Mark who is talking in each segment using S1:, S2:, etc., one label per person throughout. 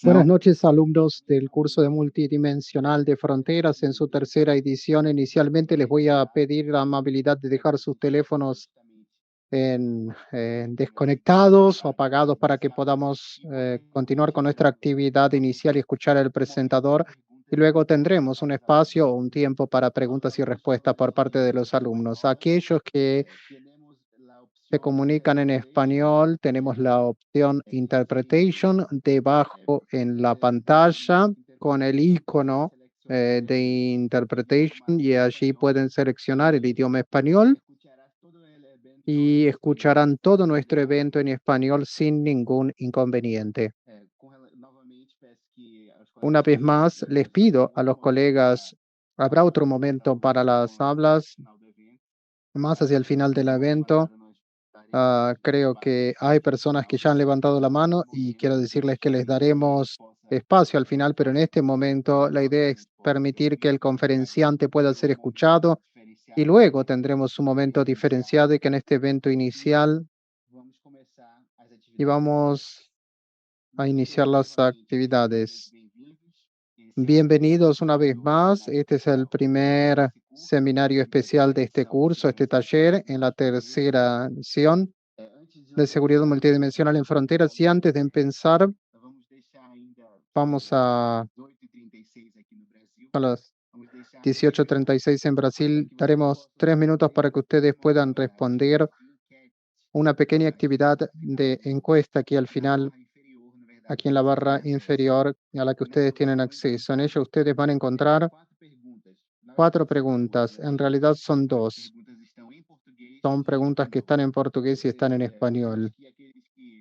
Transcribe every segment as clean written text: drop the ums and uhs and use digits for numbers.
S1: Buenas noches, alumnos del curso de Multidimensional de Fronteras en su tercera edición. Inicialmente les voy a pedir la amabilidad de dejar sus teléfonos en desconectados o apagados para que podamos continuar con nuestra actividad inicial y escuchar al presentador. Y luego tendremos un espacio o un tiempo para preguntas y respuestas por parte de los alumnos. Aquellos que se comunican en español, tenemos la opción Interpretation debajo en la pantalla con el icono de Interpretation y allí pueden seleccionar el idioma español y escucharán todo nuestro evento en español sin ningún inconveniente. Una vez más, les pido a los colegas, habrá otro momento para las hablas más hacia el final del evento. Creo que hay personas que ya han levantado la mano y quiero decirles que les daremos espacio al final, pero en este momento la idea es permitir que el conferenciante pueda ser escuchado y luego tendremos un momento diferenciado y que en este evento inicial y vamos a iniciar las actividades. Bienvenidos una vez más. Este es el primer seminario especial de este curso, este taller en la tercera sesión de seguridad multidimensional en fronteras. Y antes de empezar, vamos a las 18:36 en Brasil. Daremos 3 minutos para que ustedes puedan responder una pequeña actividad de encuesta aquí al final, aquí en la barra inferior a la que ustedes tienen acceso. En ella ustedes van a encontrar 4 preguntas. En realidad son dos. Son preguntas que están en portugués y están en español.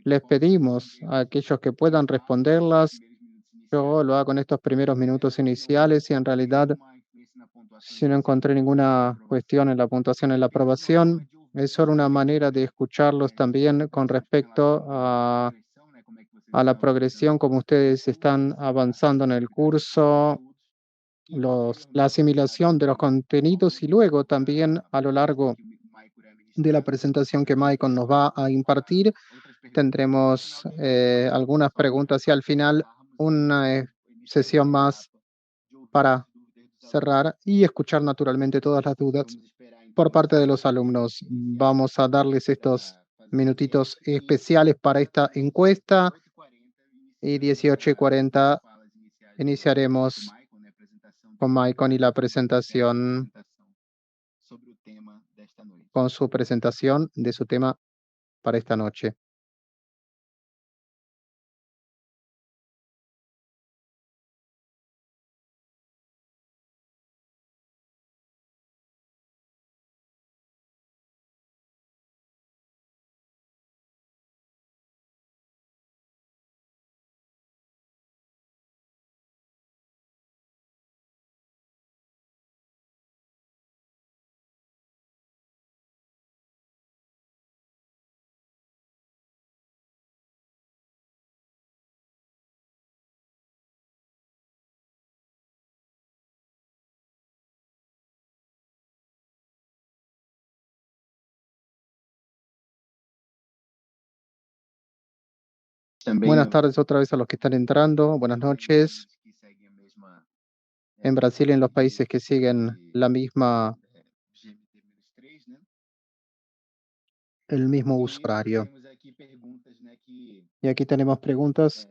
S1: Les pedimos a aquellos que puedan responderlas. Yo lo hago en estos primeros minutos iniciales y en realidad, si no encontré ninguna cuestión en la puntuación, en la aprobación, es solo una manera de escucharlos también con respecto a la progresión, como ustedes están avanzando en el curso, la asimilación de los contenidos y luego también a lo largo de la presentación que Maicon nos va a impartir. Tendremos algunas preguntas y al final una sesión más para cerrar y escuchar naturalmente todas las dudas por parte de los alumnos. Vamos a darles estos minutitos especiales para esta encuesta y 18:40 iniciaremos con Maicon y la presentación, con su presentación de su tema para esta noche. Buenas tardes otra vez a los que están entrando. Buenas noches. En Brasil y en los países que siguen el mismo uso horario. Y aquí tenemos preguntas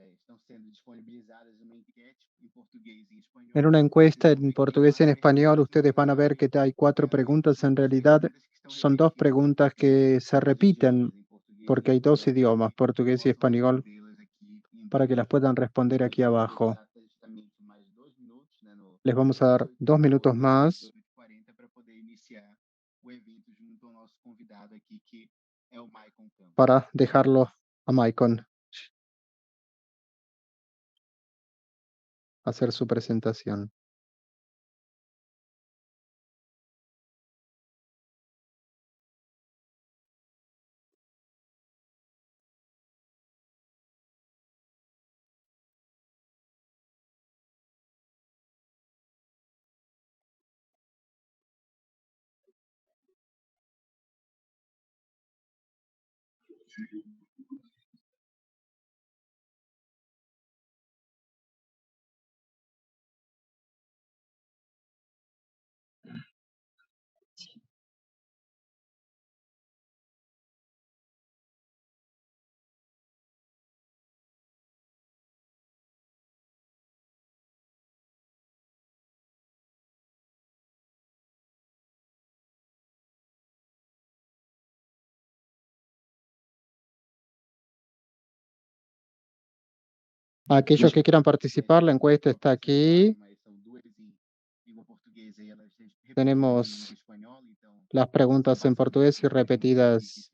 S1: en una encuesta en portugués y en español. Ustedes van a ver que hay 4 preguntas. En realidad son 2 preguntas que se repiten porque hay 2 idiomas, portugués y español, para que las puedan responder aquí abajo. Les vamos a dar 2 minutos más para dejarlo a Maicon hacer su presentación. Aquellos que quieran participar, la encuesta está aquí. Tenemos las preguntas en portugués y repetidas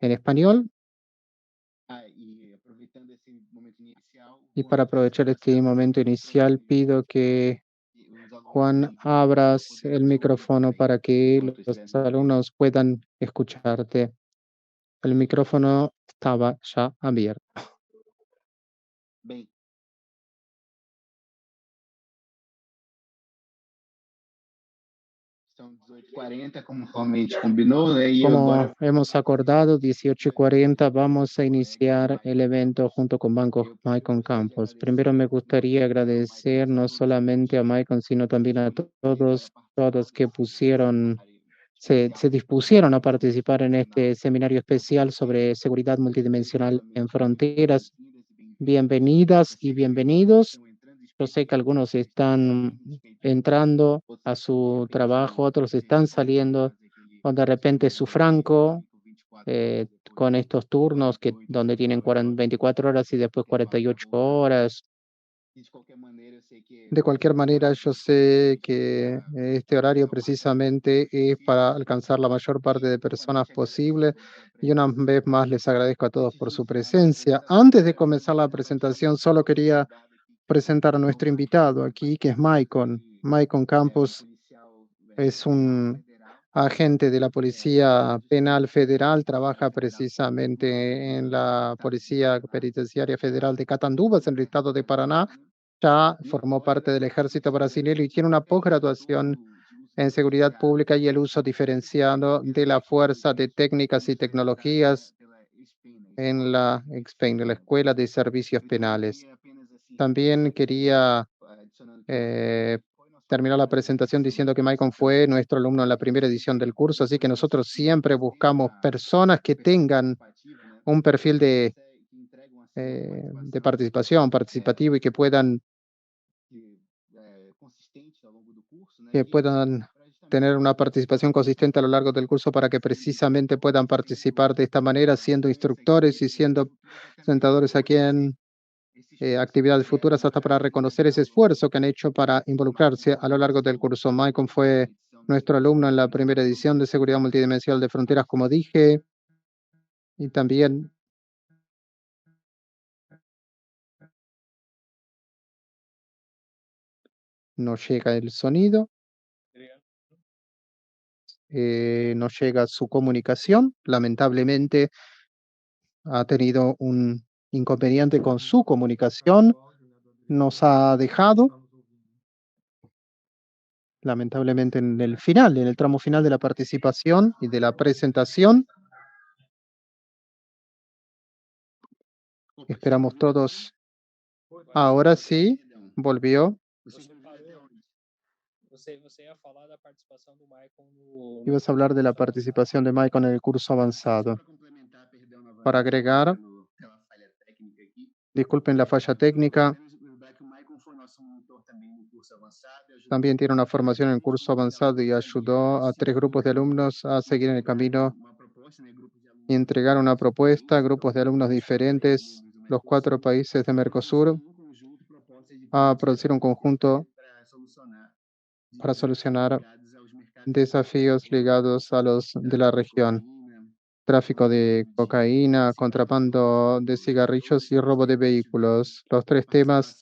S1: en español. Y para aprovechar este momento inicial, pido que Juan abras el micrófono para que los alumnos puedan escucharte. El micrófono estaba ya abierto. Como hemos acordado, 18:40 vamos a iniciar el evento junto con Banco Maicon Campos. Primero me gustaría agradecer no solamente a Maicon, sino también a todos que se dispusieron a participar en este seminario especial sobre seguridad multidimensional en fronteras. Bienvenidas y bienvenidos. Yo sé que algunos están entrando a su trabajo, otros están saliendo, o de repente su franco, con estos turnos donde tienen 24 horas y después 48 horas. De cualquier manera, yo sé que este horario precisamente es para alcanzar la mayor parte de personas posible. Y una vez más les agradezco a todos por su presencia. Antes de comenzar la presentación, solo quería presentar a nuestro invitado aquí, que es Maicon. Maicon Campos es un agente de la Policía Penal Federal, trabaja precisamente en la Policía Penitenciaria Federal de Catanduvas, en el estado de Paraná. Ya formó parte del ejército brasileño y tiene una posgraduación en seguridad pública y el uso diferenciado de la fuerza de técnicas y tecnologías en la EXPEN, de la Escuela de Servicios Penales. También quería eh, terminar la presentación diciendo que Maicon fue nuestro alumno en la primera edición del curso, así que nosotros siempre buscamos personas que tengan un perfil de participación, participativo y que puedan tener una participación consistente a lo largo del curso para que precisamente puedan participar de esta manera, siendo instructores y siendo sentadores aquí en actividades futuras, hasta para reconocer ese esfuerzo que han hecho para involucrarse a lo largo del curso. Maicon fue nuestro alumno en la primera edición de Seguridad Multidimensional de Fronteras, como dije, y también nos llega el sonido, nos llega su comunicación. Lamentablemente ha tenido un inconveniente con su comunicación, nos ha dejado, lamentablemente en el final, en el tramo final de la participación y de la presentación. Esperamos todos. Ahora sí, volvió. Ibas a hablar de la participación de Maicon en el curso avanzado. Para agregar, disculpen la falla técnica, también tiene una formación en el curso avanzado y ayudó a 3 grupos de alumnos a seguir en el camino y entregar una propuesta a grupos de alumnos diferentes, los 4 países de Mercosur, a producir un conjunto para solucionar desafíos ligados a los de la región: tráfico de cocaína, contrabando de cigarrillos y robo de vehículos. Los 3 temas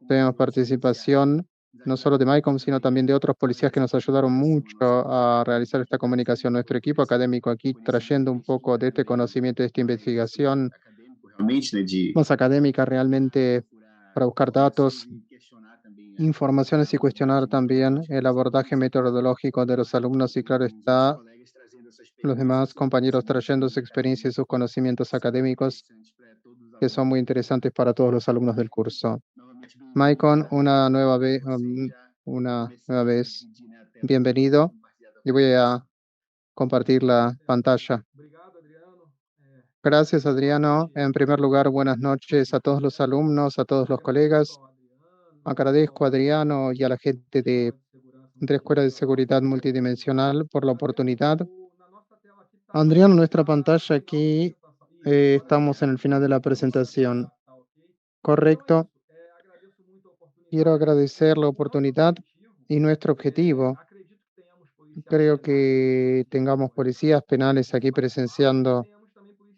S1: tenemos participación no solo de Maicon, sino también de otros policías que nos ayudaron mucho a realizar esta comunicación. Nuestro equipo académico aquí trayendo un poco de este conocimiento, de esta investigación más académica realmente, para buscar datos, informaciones y cuestionar también el abordaje metodológico de los alumnos y, claro está, los demás compañeros trayendo su experiencia y sus conocimientos académicos, que son muy interesantes para todos los alumnos del curso. Maicon, una nueva vez, bienvenido. Y voy a compartir la pantalla. Gracias, Adriano. En primer lugar, buenas noches a todos los alumnos, a todos los colegas. Agradezco a Adriano y a la gente de la Escuela de Seguridad Multidimensional por la oportunidad. Adriano, nuestra pantalla aquí, estamos en el final de la presentación. correcto. Quiero agradecer la oportunidad y nuestro objetivo. Creo que tengamos policías penales aquí presenciando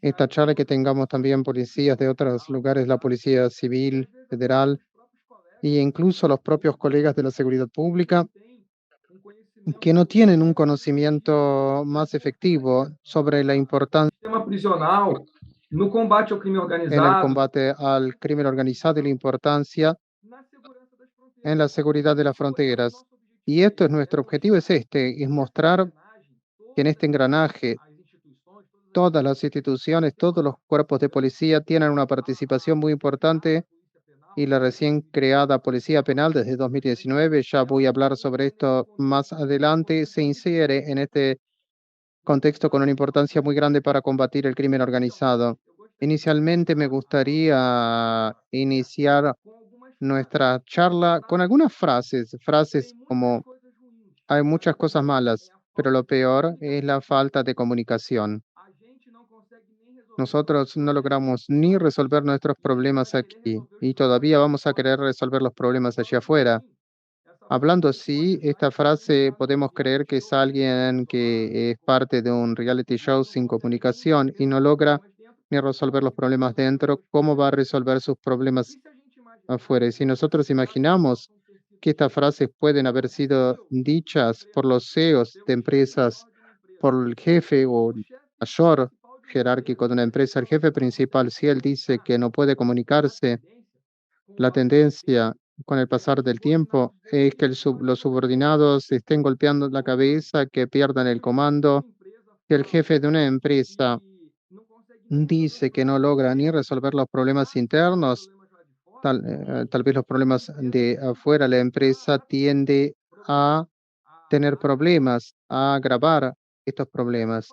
S1: esta charla, que tengamos también policías de otros lugares, la Policía Civil, Federal e incluso los propios colegas de la seguridad pública, que no tienen un conocimiento más efectivo sobre la importancia
S2: Sistema prisional, no combate ao crime
S1: en el
S2: organizado,
S1: combate al crimen organizado y la importancia
S2: na segurança das
S1: en
S2: fronteiras.
S1: la seguridad de las fronteras. Y esto es nuestro objetivo, es mostrar que en este engranaje todas las instituciones, todos los cuerpos de policía tienen una participación muy importante, y la recién creada Policía Penal desde 2019, ya voy a hablar sobre esto más adelante, se insere en este contexto con una importancia muy grande para combatir el crimen organizado. Inicialmente me gustaría iniciar nuestra charla con algunas frases como: hay muchas cosas malas, pero lo peor es la falta de comunicación. Nosotros no logramos ni resolver nuestros problemas aquí y todavía vamos a querer resolver los problemas allá afuera. Hablando así, esta frase podemos creer que es alguien que es parte de un reality show sin comunicación y no logra ni resolver los problemas dentro. ¿Cómo va a resolver sus problemas afuera? Y si nosotros imaginamos que estas frases pueden haber sido dichas por los CEOs de empresas, por el jefe o mayor jerárquico de una empresa, el jefe principal, si él dice que no puede comunicarse, la tendencia con el pasar del tiempo es que los subordinados estén golpeando la cabeza, que pierdan el comando, que el jefe de una empresa dice que no logra ni resolver los problemas internos, tal vez los problemas de afuera, la empresa tiende a tener problemas, a agravar estos problemas.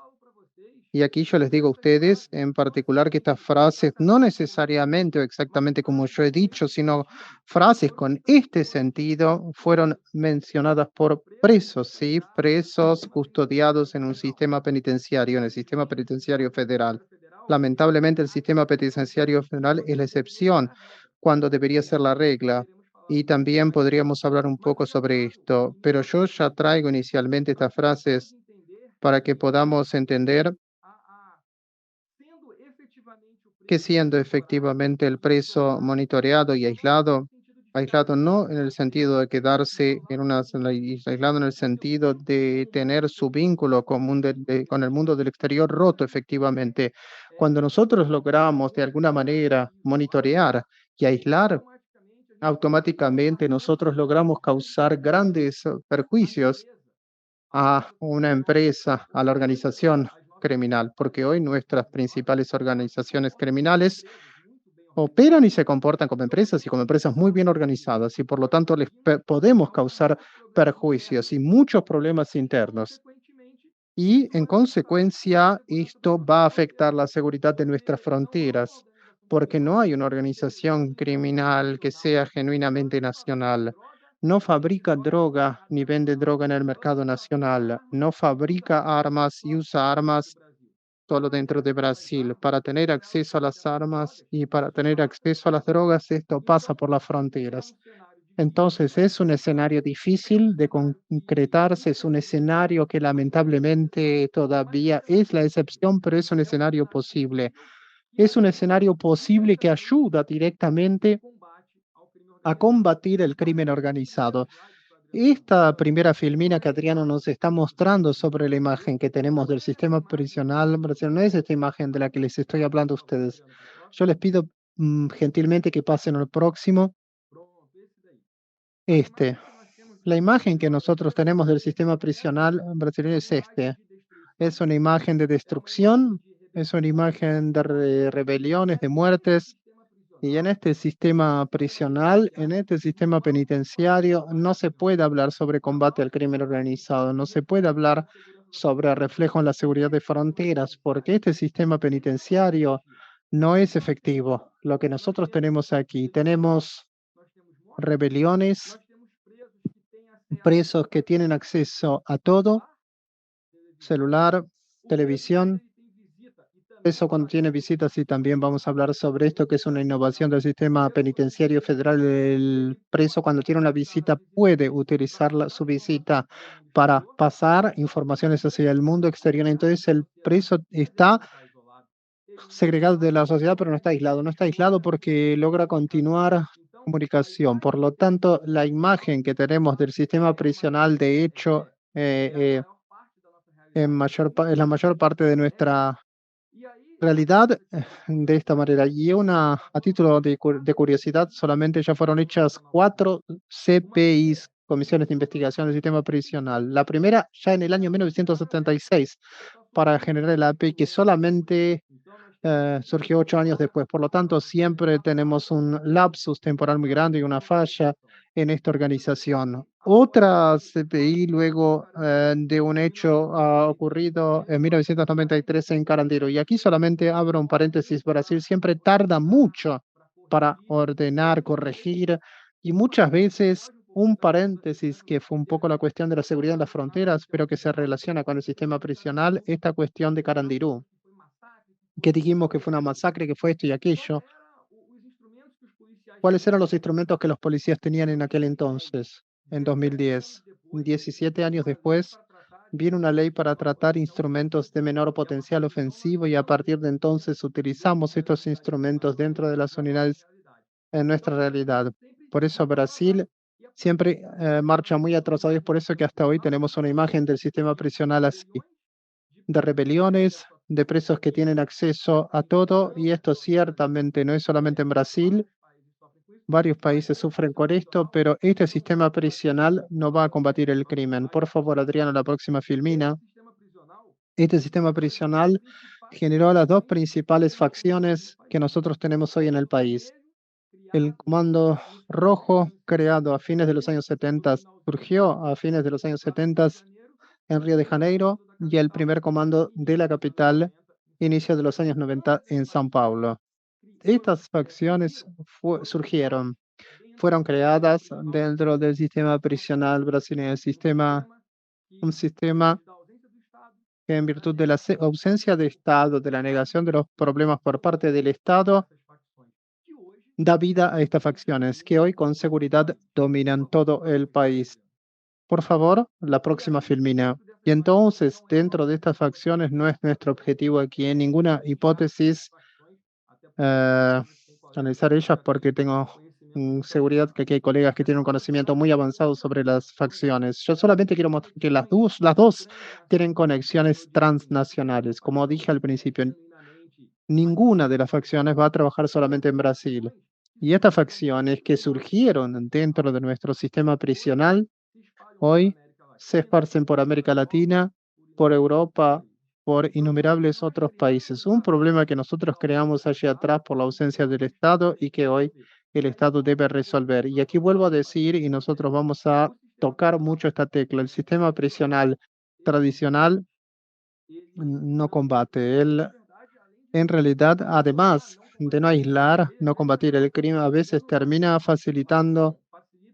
S1: Y aquí yo les digo a ustedes en particular que estas frases, no necesariamente o exactamente como yo he dicho, sino frases con este sentido, fueron mencionadas por presos, ¿sí? Presos custodiados en un sistema penitenciario, en el sistema penitenciario federal. Lamentablemente, el sistema penitenciario federal es la excepción cuando debería ser la regla. Y también podríamos hablar un poco sobre esto, pero yo ya traigo inicialmente estas frases para que podamos entender que, siendo efectivamente el preso monitoreado y aislado, aislado no en el sentido de quedarse en una aislado en el sentido de tener su vínculo común con el mundo del exterior roto efectivamente. Cuando nosotros logramos de alguna manera monitorear y aislar, automáticamente nosotros logramos causar grandes perjuicios a una empresa, a la organización criminal, porque hoy nuestras principales organizaciones criminales operan y se comportan como empresas, y como empresas muy bien organizadas, y por lo tanto les podemos causar perjuicios y muchos problemas internos. Y en consecuencia, esto va a afectar la seguridad de nuestras fronteras, porque no hay una organización criminal que sea genuinamente nacional. No fabrica droga ni vende droga en el mercado nacional. No fabrica armas y usa armas solo dentro de Brasil. Para tener acceso a las armas y para tener acceso a las drogas, esto pasa por las fronteras. Entonces es un escenario difícil de concretarse, es un escenario que lamentablemente todavía es la excepción, pero es un escenario posible. Es un escenario posible que ayuda directamente a combatir el crimen organizado. Esta primera filmina que Adriano nos está mostrando sobre la imagen que tenemos del sistema prisional brasileño no es esta imagen de la que les estoy hablando a ustedes. Yo les pido gentilmente que pasen al próximo. Este. La imagen que nosotros tenemos del sistema prisional brasileño es este. Es una imagen de destrucción, es una imagen de rebeliones, de muertes. Y en este sistema prisional, en este sistema penitenciario, no se puede hablar sobre combate al crimen organizado, no se puede hablar sobre reflejo en la seguridad de fronteras, porque este sistema penitenciario no es efectivo. Lo que nosotros tenemos aquí, tenemos rebeliones, presos que tienen acceso a todo, celular, televisión, eso cuando tiene visitas y también vamos a hablar sobre esto, que es una innovación del sistema penitenciario federal. El preso cuando tiene una visita puede utilizar su visita para pasar informaciones hacia el mundo exterior. Entonces el preso está segregado de la sociedad, pero no está aislado. No está aislado porque logra continuar comunicación. Por lo tanto, la imagen que tenemos del sistema prisional, de hecho, es la mayor parte de nuestra realidad de esta manera. Y a título de curiosidad, solamente ya fueron hechas 4 CPIs, comisiones de investigación del sistema prisional. La primera ya en el año 1976 para generar el API, que solamente surgió 8 años después. Por lo tanto, siempre tenemos un lapsus temporal muy grande y una falla en esta organización. Otra CPI luego de un hecho ocurrido en 1993 en Carandiru. Y aquí solamente abro un paréntesis. Brasil siempre tarda mucho para ordenar, corregir y muchas veces un paréntesis que fue un poco la cuestión de la seguridad en las fronteras, pero que se relaciona con el sistema prisional, esta cuestión de Carandirú, que dijimos que fue una masacre, que fue esto y aquello. ¿Cuáles eran los instrumentos que los policías tenían en aquel entonces, en 2010? 17 años después, viene una ley para tratar instrumentos de menor potencial ofensivo y a partir de entonces utilizamos estos instrumentos dentro de las unidades en nuestra realidad. Por eso Brasil siempre marcha muy atrasado y es por eso que hasta hoy tenemos una imagen del sistema prisional así, de rebeliones, de presos que tienen acceso a todo, y esto ciertamente no es solamente en Brasil, varios países sufren con esto, pero este sistema prisional no va a combatir el crimen. Por favor, Adriano, la próxima filmina. Este sistema prisional generó las dos principales facciones que nosotros tenemos hoy en el país. El Comando Rojo, creado a fines de los años 70, surgió a fines de los años 70 en Río de Janeiro, y el primer comando de la capital, inicio de los años 90 en São Paulo. Estas facciones surgieron, fueron creadas dentro del sistema prisional brasileño, un sistema que en virtud de la ausencia de Estado, de la negación de los problemas por parte del Estado, da vida a estas facciones que hoy con seguridad dominan todo el país. Por favor, la próxima filmina. Y entonces, dentro de estas facciones, no es nuestro objetivo aquí en ninguna hipótesis eh, analizar ellas porque tengo seguridad que aquí hay colegas que tienen un conocimiento muy avanzado sobre las facciones. Yo solamente quiero mostrar que las dos tienen conexiones transnacionales. Como dije al principio, ninguna de las facciones va a trabajar solamente en Brasil. Y estas facciones que surgieron dentro de nuestro sistema prisional hoy se esparcen por América Latina, por Europa, por innumerables otros países. Un problema que nosotros creamos allí atrás por la ausencia del Estado y que hoy el Estado debe resolver. Y aquí vuelvo a decir, y nosotros vamos a tocar mucho esta tecla, el sistema prisional tradicional no combate. Él, en realidad, además de no aislar, no combatir el crimen, a veces termina facilitando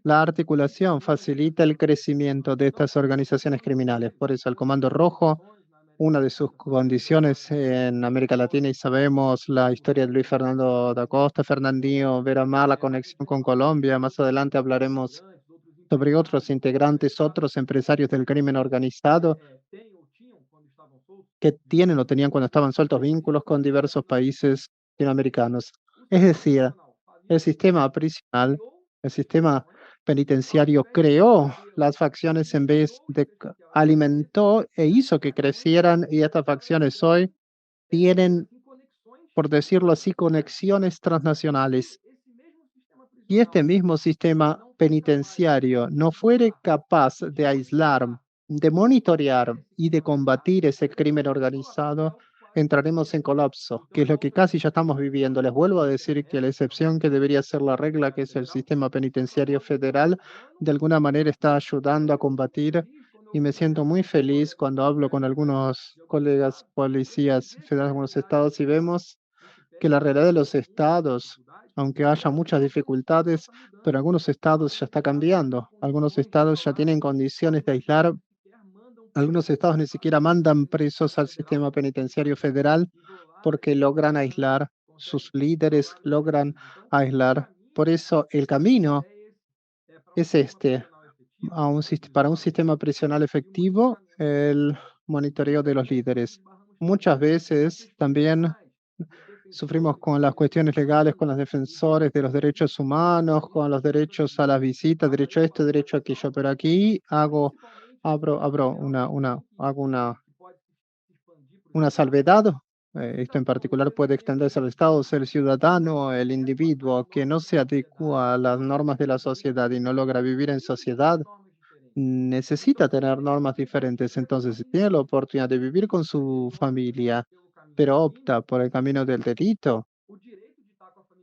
S1: la articulación, facilita el crecimiento de estas organizaciones criminales. Por eso el Comando Rojo, una de sus condiciones en América Latina, y sabemos la historia de Luis Fernando da Costa, Fernandinho Veramar, la conexión con Colombia. Más adelante hablaremos sobre otros integrantes, otros empresarios del crimen organizado que tienen o tenían cuando estaban sueltos vínculos con diversos países latinoamericanos. Es decir, el sistema prisional, el sistema penitenciario creó las facciones en vez de alimentó e hizo que crecieran, y estas facciones hoy tienen, por decirlo así, conexiones transnacionales. Y este mismo sistema penitenciario no fuere capaz de aislar, de monitorear y de combatir ese crimen organizado, entraremos en colapso, que es lo que casi ya estamos viviendo. Les vuelvo a decir que la excepción que debería ser la regla, que es el sistema penitenciario federal, de alguna manera está ayudando a combatir, y me siento muy feliz cuando hablo con algunos colegas policías federales de algunos estados y vemos que la realidad de los estados, aunque haya muchas dificultades, pero algunos estados ya está cambiando. Algunos estados ya tienen condiciones de aislar. Algunos estados ni siquiera mandan presos al sistema penitenciario federal porque logran aislar, sus líderes logran aislar. Por eso el camino es este, para un sistema prisional efectivo, el monitoreo de los líderes. Muchas veces también sufrimos con las cuestiones legales, con los defensores de los derechos humanos, con los derechos a las visitas, derecho a esto, derecho a aquello, pero aquí abro hago una salvedad. Esto en particular puede extenderse al Estado, ser ciudadano, el individuo que no se adecua a las normas de la sociedad y no logra vivir en sociedad, necesita tener normas diferentes. Entonces, si tiene la oportunidad de vivir con su familia, pero opta por el camino del delito,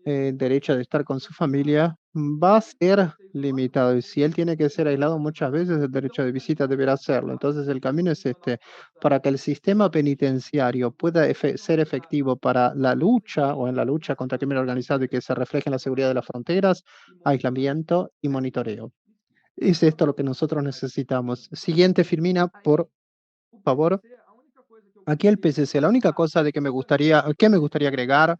S1: el derecho de estar con su familia va a ser limitado. Y si él tiene que ser aislado muchas veces, el derecho de visita deberá hacerlo. Entonces, el camino es este, para que el sistema penitenciario pueda ser efectivo para la lucha o en la lucha contra el crimen organizado y que se refleje en la seguridad de las fronteras, aislamiento y monitoreo. Es esto lo que nosotros necesitamos. Siguiente, Firmina, por favor. Aquí el PCC, la única cosa de que me gustaría agregar,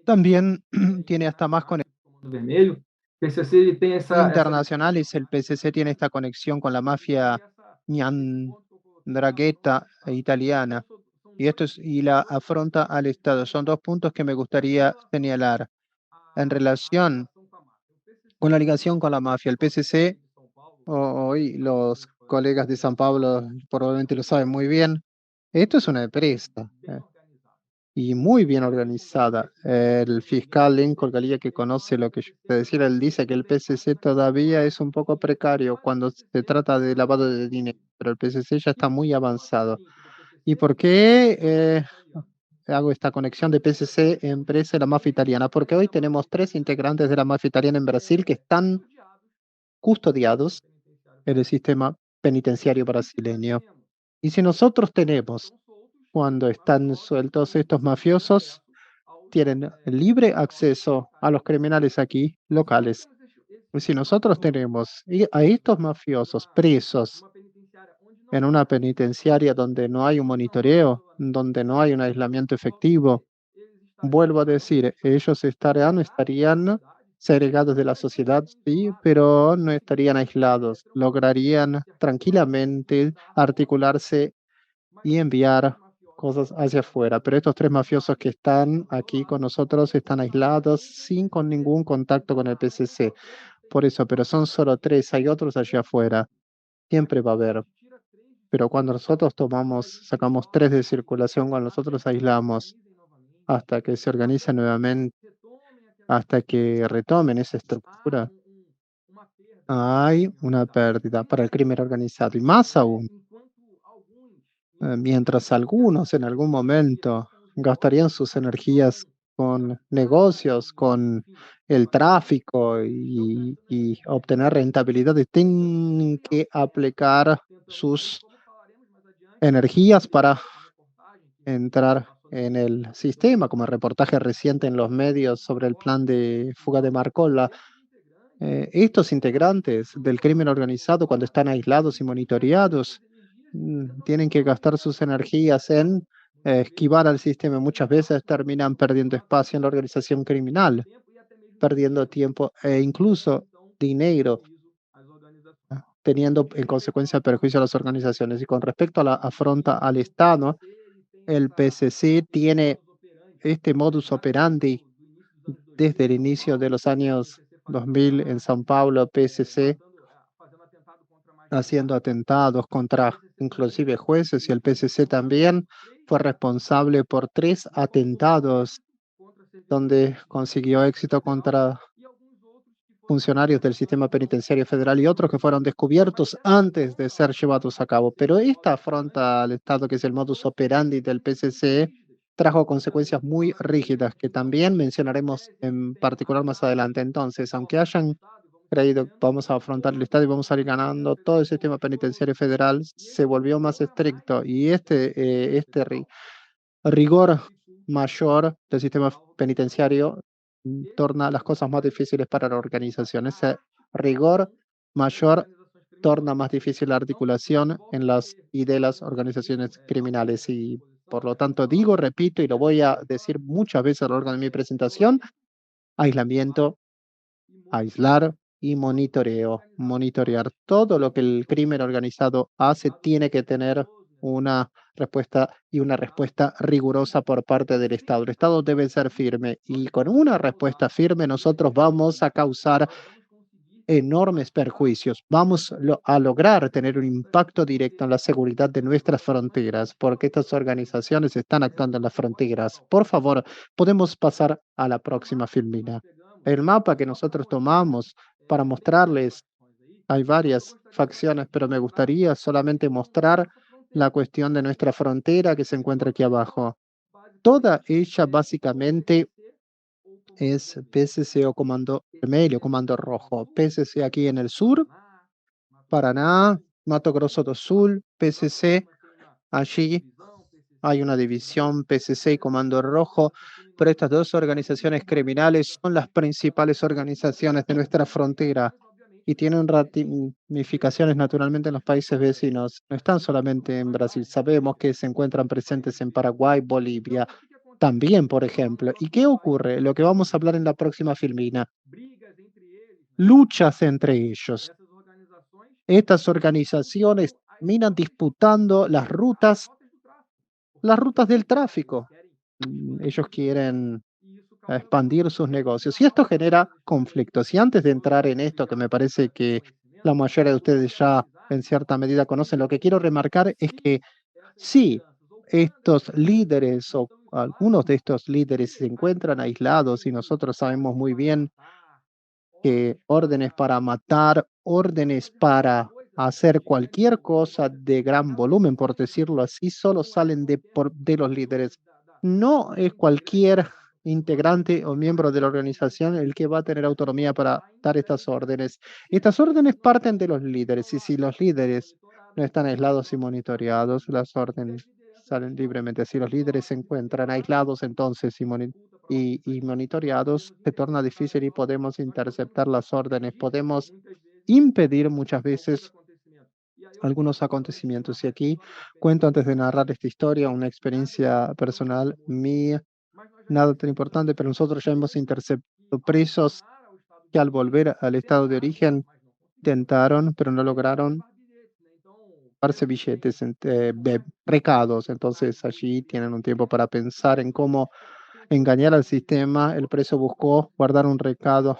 S1: también tiene hasta más
S2: Comando Vermelho, PCC ele tem essa
S1: internacionales. El PCC tiene esta conexión con la mafia Ndrangheta italiana, y y la afronta al Estado. Son dos puntos que me gustaría señalar en relación con la ligación con la mafia. El PCC, hoy los colegas de San Pablo probablemente lo saben muy bien, esto es una empresa. Y muy bien organizada. El fiscal Lincoln Galía, que conoce lo que yo te decía, él dice que el PCC todavía es un poco precario cuando se trata de lavado de dinero, pero el PCC ya está muy avanzado. ¿Y por qué hago esta conexión de PCC, empresa y la mafia italiana? Porque hoy tenemos tres integrantes de la mafia italiana en Brasil que están custodiados en el sistema penitenciario brasileño. Y si nosotros tenemos, cuando están sueltos estos mafiosos, tienen libre acceso a los criminales aquí locales. Y si nosotros tenemos a estos mafiosos presos en una penitenciaria donde no hay un monitoreo, donde no hay un aislamiento efectivo, vuelvo a decir, ellos estarían segregados de la sociedad, sí, pero no estarían aislados. Lograrían tranquilamente articularse y enviar cosas hacia afuera. Pero estos tres mafiosos que están aquí con nosotros están aislados, sin con ningún contacto con el PCC. Por eso, pero son solo tres, hay otros allá afuera. Siempre va a haber. Pero cuando nosotros sacamos tres de circulación, cuando nosotros aislamos hasta que se organicen nuevamente, hasta que retomen esa estructura, hay una pérdida para el crimen organizado. Y más aún, mientras algunos en algún momento gastarían sus energías con negocios, con el tráfico y obtener rentabilidades, tienen que aplicar sus energías para entrar en el sistema, como el reportaje reciente en los medios sobre el plan de fuga de Marcola. Estos integrantes del crimen organizado, cuando están aislados y monitoreados, tienen que gastar sus energías en esquivar al sistema. Muchas veces terminan perdiendo espacio en la organización criminal, perdiendo tiempo e incluso dinero, teniendo en consecuencia perjuicio a las organizaciones. Y con respecto a la afronta al Estado, el PCC tiene este modus operandi desde el inicio de los años 2000 en São Paulo. PCC haciendo atentados contra inclusive jueces, y el PCC también fue responsable por tres atentados donde consiguió éxito contra funcionarios del sistema penitenciario federal y otros que fueron descubiertos antes de ser llevados a cabo. Pero esta afronta al Estado, que es el modus operandi del PCC, trajo consecuencias muy rígidas que también mencionaremos en particular más adelante. Entonces, aunque hayan creído que vamos a afrontar el Estado y vamos a ir ganando, todo el sistema penitenciario federal se volvió más estricto, y rigor mayor del sistema penitenciario torna las cosas más difíciles para la organización. Ese rigor mayor torna más difícil la articulación en las y de las organizaciones criminales. Y Por lo tanto, digo, repito y lo voy a decir muchas veces a lo largo de mi presentación, aislamiento, aislar y monitoreo. Monitorear todo lo que el crimen organizado hace tiene que tener una respuesta y una respuesta rigurosa por parte del Estado. El Estado debe ser firme y con una respuesta firme nosotros vamos a causar enormes perjuicios. Vamos a lograr tener un impacto directo en la seguridad de nuestras fronteras, porque estas organizaciones están actuando en las fronteras. Por favor, podemos pasar a la próxima filmina. El mapa que nosotros tomamos para mostrarles, hay varias facciones, pero me gustaría solamente mostrar la cuestión de nuestra frontera que se encuentra aquí abajo. Toda ella básicamente es PSC o Comando Vermelho, Comando Rojo. PSC aquí en el sur, Paraná, Mato Grosso do Sul, PSC allí. Hay una división PCC y Comando Rojo, pero estas dos organizaciones criminales son las principales organizaciones de nuestra frontera y tienen ramificaciones naturalmente en los países vecinos. No están solamente en Brasil, sabemos que se encuentran presentes en Paraguay, Bolivia, también, por ejemplo. ¿Y qué ocurre? Lo que vamos a hablar en la próxima filmina. Luchas entre ellos. Estas organizaciones terminan disputando las rutas del tráfico. Ellos quieren expandir sus negocios y esto genera conflictos. Y antes de entrar en esto, que me parece que la mayoría de ustedes ya en cierta medida conocen, lo que quiero remarcar es que sí, estos líderes o algunos de estos líderes se encuentran aislados y nosotros sabemos muy bien que órdenes para matar, órdenes para hacer cualquier cosa de gran volumen, por decirlo así, solo salen de los líderes. No es cualquier integrante o miembro de la organización el que va a tener autonomía para dar estas órdenes. Estas órdenes parten de los líderes y si los líderes no están aislados y monitoreados, las órdenes salen libremente. Si los líderes se encuentran aislados entonces y monitoreados, se torna difícil y podemos interceptar las órdenes, podemos impedir muchas veces algunos acontecimientos. Y aquí cuento antes de narrar esta historia una experiencia personal mía, nada tan importante, pero nosotros ya hemos interceptado presos que al volver al estado de origen intentaron, pero no lograron darse billetes, recados. Entonces allí tienen un tiempo para pensar en cómo engañar al sistema. El preso buscó guardar un recado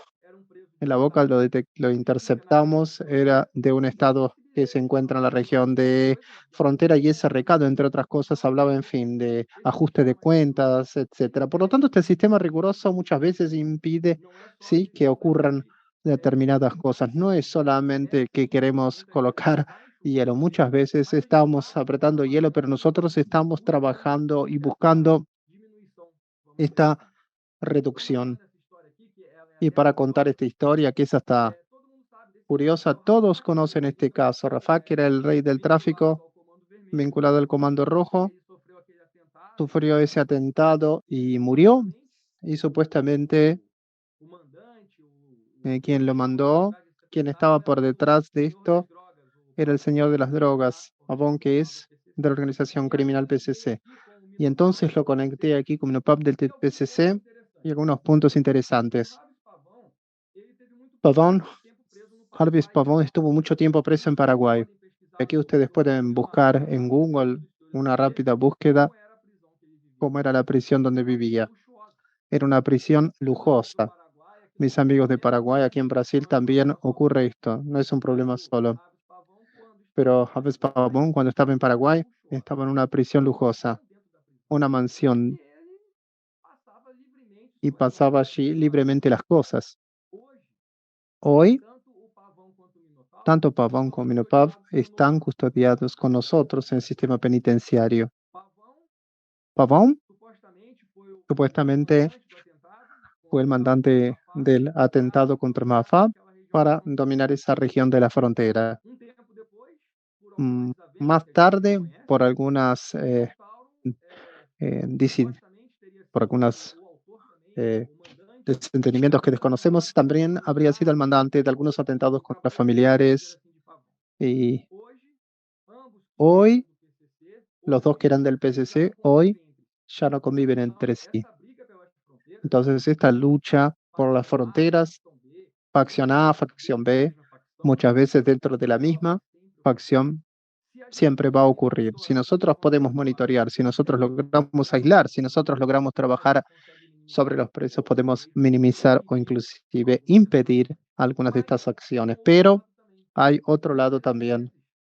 S1: en la boca, lo interceptamos, era de un estado que se encuentra en la región de frontera y ese recado, entre otras cosas, hablaba, en fin, de ajuste de cuentas, etcétera. Por lo tanto, este sistema riguroso muchas veces impide, sí, que ocurran determinadas cosas. No es solamente que queremos colocar hielo, muchas veces estamos apretando hielo, pero nosotros estamos trabajando y buscando esta reducción. Y para contar esta historia, que es hasta curiosa, todos conocen este caso. Rafaq era el rey del tráfico vinculado al Comando Rojo, sufrió ese atentado y murió. Y supuestamente quien lo mandó, quien estaba por detrás de esto, era el señor de las drogas, Pavón, que es de la organización criminal PCC. Y entonces lo conecté aquí con el PAP del PCC y algunos puntos interesantes. Pavón, Jarvis Pavón estuvo mucho tiempo preso en Paraguay. Aquí ustedes pueden buscar en Google una rápida búsqueda cómo era la prisión donde vivía. Era una prisión lujosa. Mis amigos de Paraguay, aquí en Brasil también ocurre esto. No es un problema solo. Pero Jarvis Pavón, cuando estaba en Paraguay, estaba en una prisión lujosa, una mansión, y pasaba allí libremente las cosas. Hoy, tanto Pavón como Minopav están custodiados con nosotros en el sistema penitenciario. Pavón supuestamente fue el mandante del atentado contra Mafab para dominar esa región de la frontera. Mm, Más tarde, por algunas disi- por algunos desentendimientos que desconocemos, también habría sido el mandante de algunos atentados contra familiares y hoy los dos que eran del PCC hoy ya no conviven entre sí. Entonces, esta lucha por las fronteras, facción A, facción B, muchas veces dentro de la misma facción, siempre va a ocurrir. Si nosotros podemos monitorear, si nosotros logramos aislar, si nosotros logramos trabajar sobre los precios, podemos minimizar o inclusive impedir algunas de estas acciones. Pero hay otro lado también.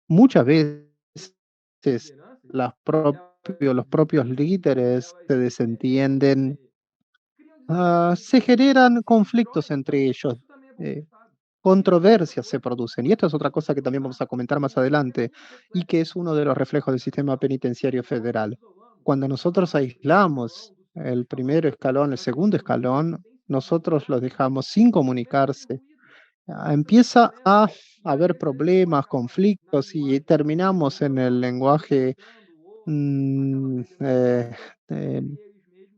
S1: Muchas veces los propios líderes se desentienden, se generan conflictos entre ellos. eh, Controversias se producen. Y esto es otra cosa que también vamos a comentar más adelante, y que es uno de los reflejos del sistema penitenciario federal. Cuando nosotros aislamos el primer escalón, el segundo escalón, nosotros los dejamos sin comunicarse. Empieza a haber problemas, conflictos y terminamos en el lenguaje mm, eh, eh,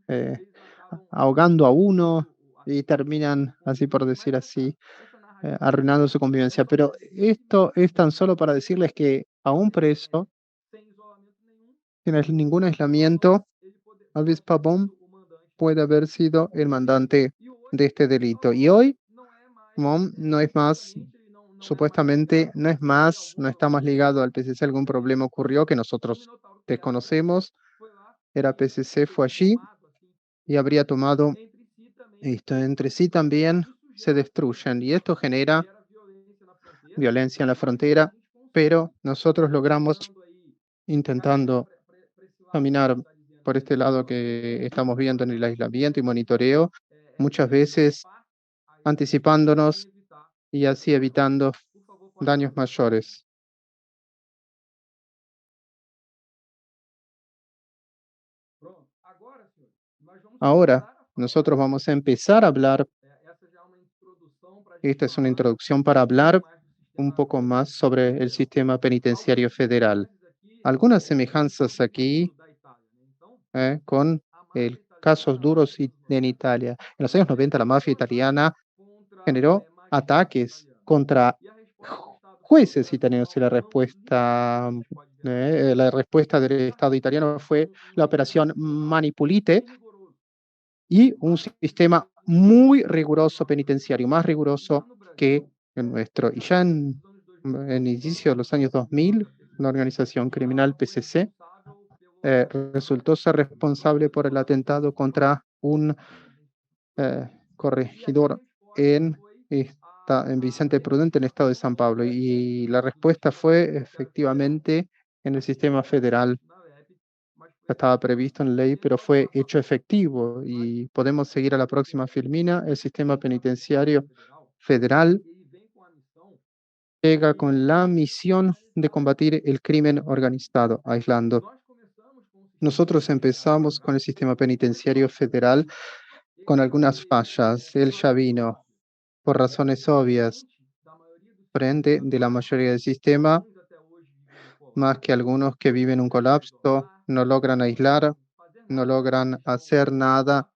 S1: eh, ahogando a uno y terminan, así por decir así, arruinando su convivencia. Pero esto es tan solo para decirles que a un preso, sin ningún aislamiento, Alvis Pabón puede haber sido el mandante de este delito. Y hoy, Mom no es más, supuestamente, no está más ligado al PCC. Algún problema ocurrió que nosotros desconocemos. Era PCC, fue allí y habría tomado esto. Entre sí también se destruyen y esto genera violencia en la frontera, pero nosotros logramos, intentando caminar por este lado que estamos viendo en el aislamiento y monitoreo, muchas veces anticipándonos y así evitando daños mayores. Ahora, nosotros vamos a empezar a hablar, esta es una introducción para hablar un poco más sobre el sistema penitenciario federal. Algunas semejanzas aquí con casos duros en Italia. En los años 90 la mafia italiana generó ataques contra jueces italianos y la respuesta del Estado italiano fue la operación Manipulite y un sistema muy riguroso penitenciario, más riguroso que el nuestro. Y ya en inicio de los años 2000, una organización criminal PCC resultó ser responsable por el atentado contra un corregidor en, en Vicente Prudente, en el estado de San Pablo. Y la respuesta fue efectivamente en el sistema federal. Estaba previsto en ley, pero fue hecho efectivo. Y podemos seguir a la próxima filmina. El sistema penitenciario federal llega con la misión de combatir el crimen organizado, aislando. Nosotros empezamos con el sistema penitenciario federal con algunas fallas. Él ya vino por razones obvias frente de la mayoría del sistema, más que algunos que viven un colapso, no logran aislar, no logran hacer nada,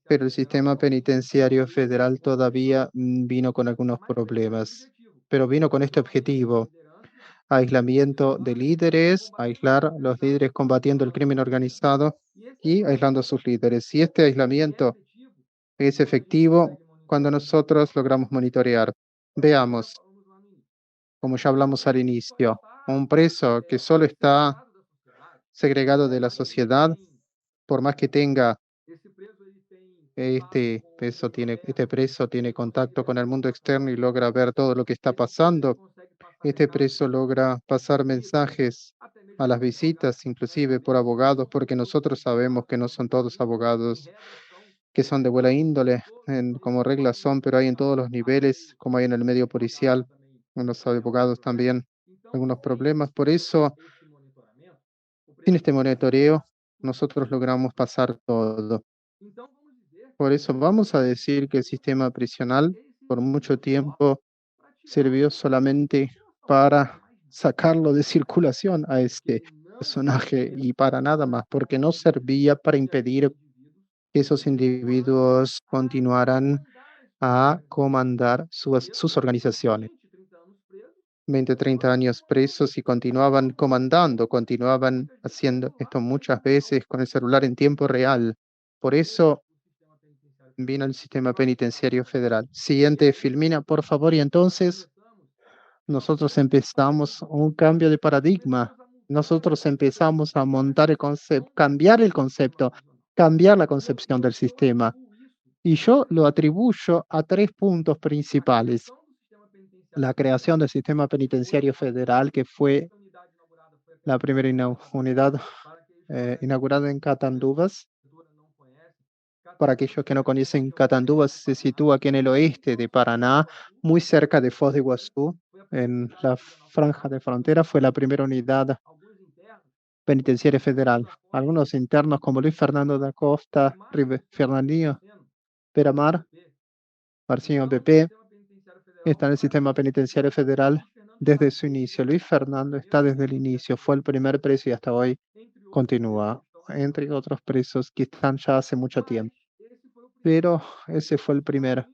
S1: pero el sistema penitenciario federal todavía vino con algunos problemas. Pero vino con este objetivo: aislamiento de líderes, aislar los líderes combatiendo el crimen organizado y aislando a sus líderes. Y este aislamiento es efectivo cuando nosotros logramos monitorear. Veamos, como ya hablamos al inicio, un preso que solo está segregado de la sociedad, por más que tenga este preso tiene contacto con el mundo externo y logra ver todo lo que está pasando. Este preso logra pasar mensajes a las visitas, inclusive por abogados, porque nosotros sabemos que no son todos abogados que son de buena índole, como reglas son, pero hay en todos los niveles, como hay en el medio policial, en los abogados también, algunos problemas. Por eso, sin este monitoreo, nosotros logramos pasar todo. Por eso vamos a decir que el sistema prisional por mucho tiempo sirvió solamente para sacarlo de circulación a este personaje y para nada más, porque no servía para impedir que esos individuos continuaran a comandar sus organizaciones. 20, 30 años presos y continuaban comandando, continuaban haciendo esto muchas veces con el celular en tiempo real. Por eso vino el sistema penitenciario federal. Siguiente, Filmina, por favor. Y entonces nosotros empezamos un cambio de paradigma. Nosotros empezamos a montar el concepto, cambiar el concepto, cambiar la concepción del sistema. Y yo lo atribuyo a tres puntos principales. La creación del sistema penitenciario federal, que fue la primera unidad inaugurada en Catanduvas. Para aquellos que no conocen, Catanduvas se sitúa aquí en el oeste de Paraná, muy cerca de Foz de Iguazú, en la franja de frontera. Fue la primera unidad penitenciaria federal. Algunos internos como Luis Fernando da Costa, Fernandinho Peramar, Marcinho PP, está en el sistema penitenciario federal desde su inicio. Luis Fernando está desde el inicio, fue el primer preso y hasta hoy continúa, entre otros presos que están ya hace mucho tiempo. Pero ese fue el primer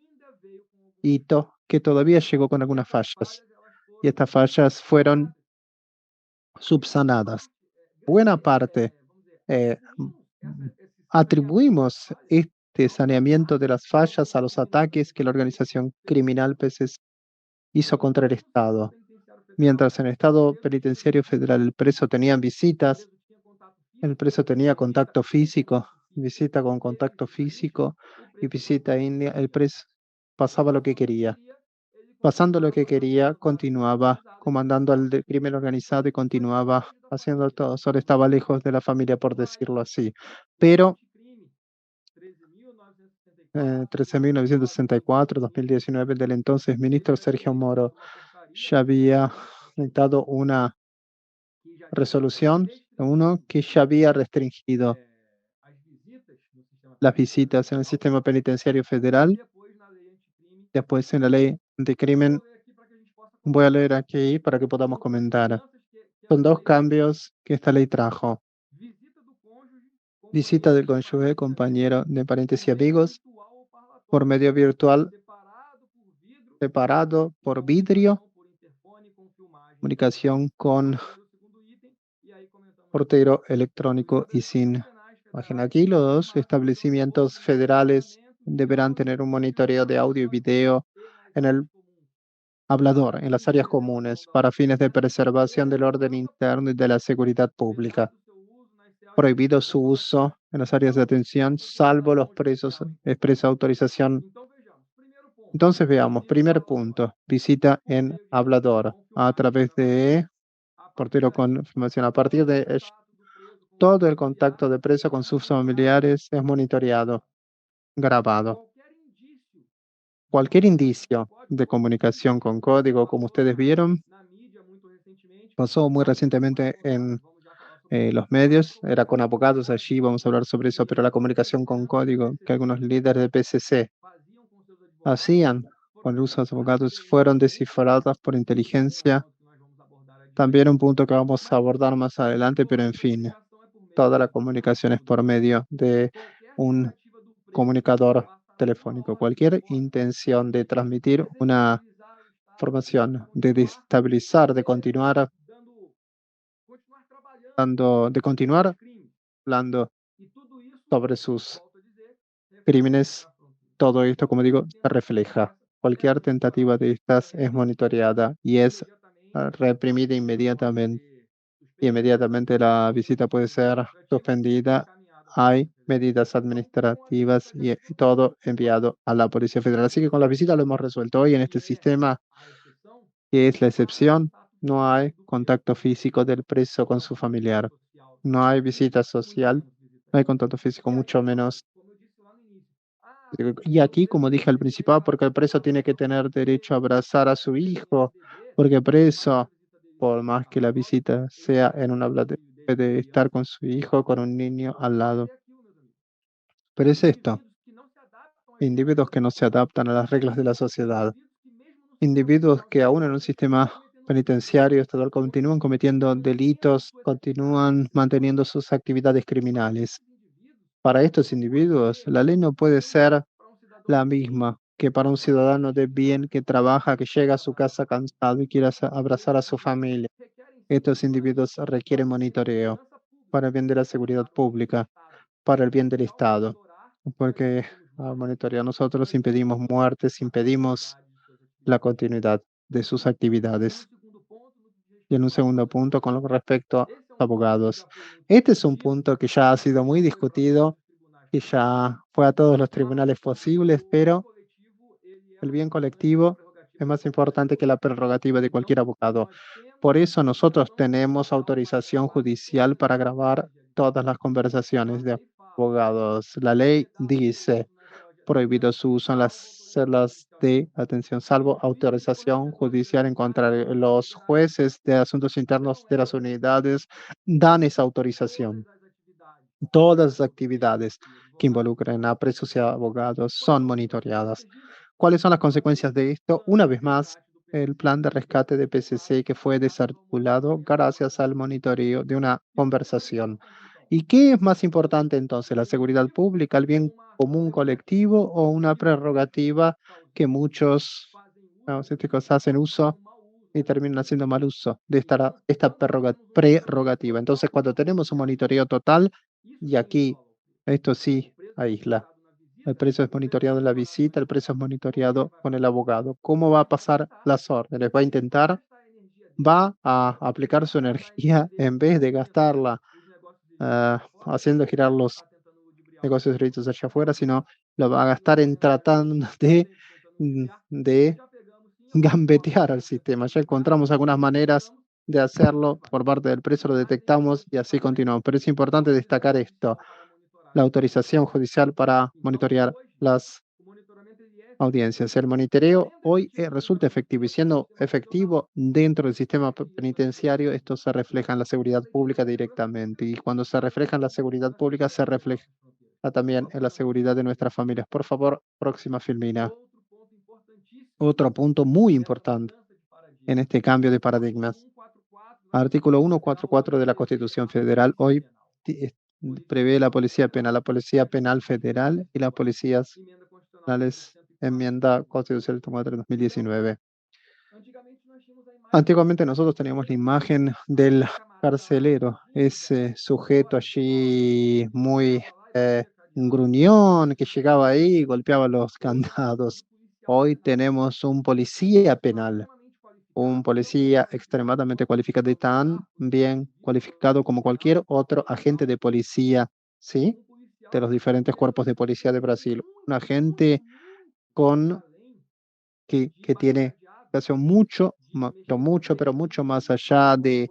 S1: hito que todavía llegó con algunas fallas. Y estas fallas fueron subsanadas. Buena parte atribuimos este saneamiento de las fallas a los ataques que la organización criminal PCC hizo contra el Estado. Mientras en el Estado penitenciario federal el preso tenía visitas, el preso tenía contacto físico, visita con contacto físico y visita india, el preso pasaba lo que quería. Pasando lo que quería, continuaba comandando al crimen organizado y continuaba haciendo todo. Solo estaba lejos de la familia, por decirlo así. Pero 13.964, 2019, del entonces ministro Sergio Moro ya había dictado una resolución, uno que ya había restringido las visitas en el sistema penitenciario federal. Después en la ley de crimen, voy a leer aquí para que podamos comentar. Son dos cambios que esta ley trajo. Visita del cónyuge, compañero de parientes y amigos por medio virtual, separado por vidrio, comunicación con portero electrónico y sin imagen. Aquí los establecimientos federales deberán tener un monitoreo de audio y video en el hablador, en las áreas comunes, para fines de preservación del orden interno y de la seguridad pública. Prohibido su uso en las áreas de atención, salvo los presos expresa autorización. Entonces veamos, primer punto, visita en hablador a través de portero con información. A partir de todo el contacto de preso con sus familiares es monitoreado, grabado. Cualquier indicio de comunicación con código, como ustedes vieron, pasó muy recientemente en los medios, era con abogados allí, vamos a hablar sobre eso, pero la comunicación con código que algunos líderes de PCC hacían con el uso de los abogados fueron descifradas por inteligencia. También un punto que vamos a abordar más adelante, pero en fin, toda la comunicación es por medio de un comunicador telefónico. Cualquier intención de transmitir una información, de destabilizar, de continuar hablando sobre sus crímenes, todo esto, como digo, se refleja. Cualquier tentativa de estas es monitoreada y es reprimida inmediatamente. Y inmediatamente la visita puede ser suspendida. Hay medidas administrativas y todo enviado a la Policía Federal. Así que con la visita lo hemos resuelto. Hoy en este sistema, que es la excepción, no hay contacto físico del preso con su familiar. No hay visita social, no hay contacto físico, mucho menos. Y aquí, como dije al principio, porque el preso tiene que tener derecho a abrazar a su hijo, porque el preso, por más que la visita sea en un aula, puede estar con su hijo, con un niño al lado. Pero es esto, individuos que no se adaptan a las reglas de la sociedad, individuos que aún en un sistema penitenciario estatal continúan cometiendo delitos, continúan manteniendo sus actividades criminales. Para estos individuos, la ley no puede ser la misma que para un ciudadano de bien que trabaja, que llega a su casa cansado y quiere abrazar a su familia. Estos individuos requieren monitoreo para el bien de la seguridad pública, para el bien del Estado, porque al monitorear nosotros impedimos muertes, impedimos la continuidad de sus actividades. Y en un segundo punto, con lo respecto a abogados. Este es un punto que ya ha sido muy discutido, que ya fue a todos los tribunales posibles, pero el bien colectivo es más importante que la prerrogativa de cualquier abogado. Por eso nosotros tenemos autorización judicial para grabar todas las conversaciones de abogados. La ley dice prohibido su uso en las celdas de atención, salvo autorización judicial en contrario. Los jueces de asuntos internos de las unidades dan esa autorización. Todas las actividades que involucren a presos y abogados son monitoreadas. ¿Cuáles son las consecuencias de esto? Una vez más, el plan de rescate de PCC que fue desarticulado gracias al monitoreo de una conversación. ¿Y qué es más importante entonces, la seguridad pública, el bien común colectivo o una prerrogativa que muchos farmacéuticos hacen uso y terminan haciendo mal uso de esta prerrogativa? Entonces, cuando tenemos un monitoreo total, y aquí esto sí aísla. El preso es monitoreado en la visita, el preso es monitoreado con el abogado. ¿Cómo va a pasar las órdenes? Va a intentar, va a aplicar su energía en vez de gastarla haciendo girar los negocios derechos hacia afuera, sino lo va a gastar en tratando de gambetear al sistema. Ya encontramos algunas maneras de hacerlo por parte del preso, lo detectamos y así continuamos. Pero es importante destacar esto, la autorización judicial para monitorear las audiencias. El monitoreo hoy resulta efectivo y siendo efectivo dentro del sistema penitenciario, esto se refleja en la seguridad pública directamente. Y cuando se refleja en la seguridad pública, se refleja también en la seguridad de nuestras familias. Por favor, próxima filmina. Otro punto muy importante en este cambio de paradigmas. Artículo 144 de la Constitución Federal hoy prevé la Policía Penal, Federal y las policías penales, enmienda constitucional 4 de 2019. Antiguamente nosotros teníamos la imagen del carcelero, ese sujeto allí muy gruñón que llegaba ahí y golpeaba los candados. Hoy tenemos un policía penal, un policía extremadamente cualificado y tan bien cualificado como cualquier otro agente de policía, ¿sí? De los diferentes cuerpos de policía de Brasil. Un agente con que tiene educación mucho, pero mucho más allá de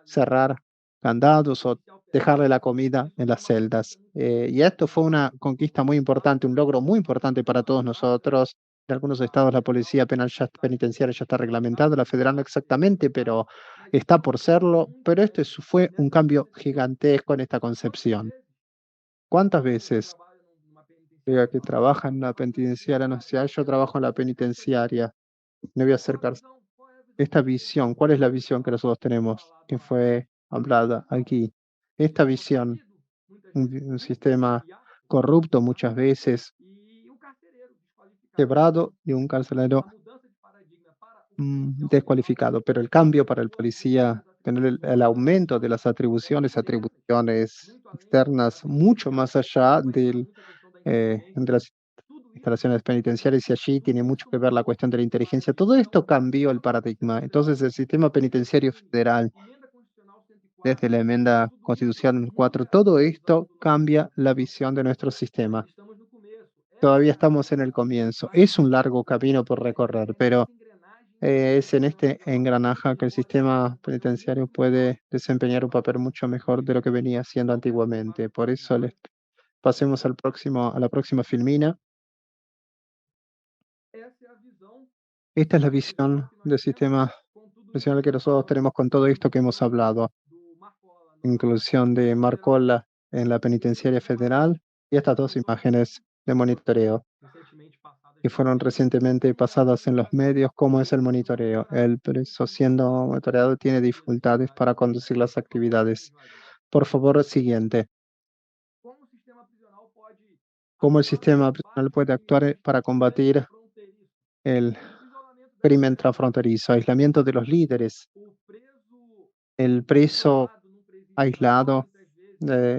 S1: cerrar candados o dejarle la comida en las celdas. Y esto fue una conquista muy importante, un logro muy importante para todos nosotros. En algunos estados la policía penal penitenciaria ya está reglamentada, la federal no exactamente, pero está por serlo. Pero fue un cambio gigantesco en esta concepción. ¿Cuántas veces diga que trabaja en una penitenciaria? No sé, yo trabajo en la penitenciaria, me voy a acercar. Esta visión, ¿cuál es la visión que nosotros tenemos, que fue hablada aquí? Esta visión, un sistema corrupto muchas veces, quebrado y un carcelero descualificado, pero el cambio para el policía, tener el aumento de las atribuciones externas, mucho más allá de las instalaciones penitenciarias, y allí tiene mucho que ver la cuestión de la inteligencia. Todo esto cambió el paradigma. Entonces, el sistema penitenciario federal, desde la enmienda constitucional 4, todo esto cambia la visión de nuestro sistema. Todavía estamos en el comienzo. Es un largo camino por recorrer, pero es en este engranaje que el sistema penitenciario puede desempeñar un papel mucho mejor de lo que venía haciendo antiguamente. Por eso pasemos a la próxima filmina. Esta es la visión del sistema pensional que nosotros tenemos con todo esto que hemos hablado. Inclusión de Marcola en la penitenciaria federal y estas dos imágenes de monitoreo que fueron recientemente pasadas en los medios. ¿Cómo es el monitoreo? El preso siendo monitoreado tiene dificultades para conducir las actividades. Por favor, siguiente. ¿Cómo el sistema penal puede actuar para combatir el
S2: o isolamento das
S1: crimen
S2: lideranças,
S1: transfronterizo, aislamiento de los líderes,
S2: o preso
S1: el preso
S2: isolado num presídio estadual,
S1: aislado
S2: muitas vezes,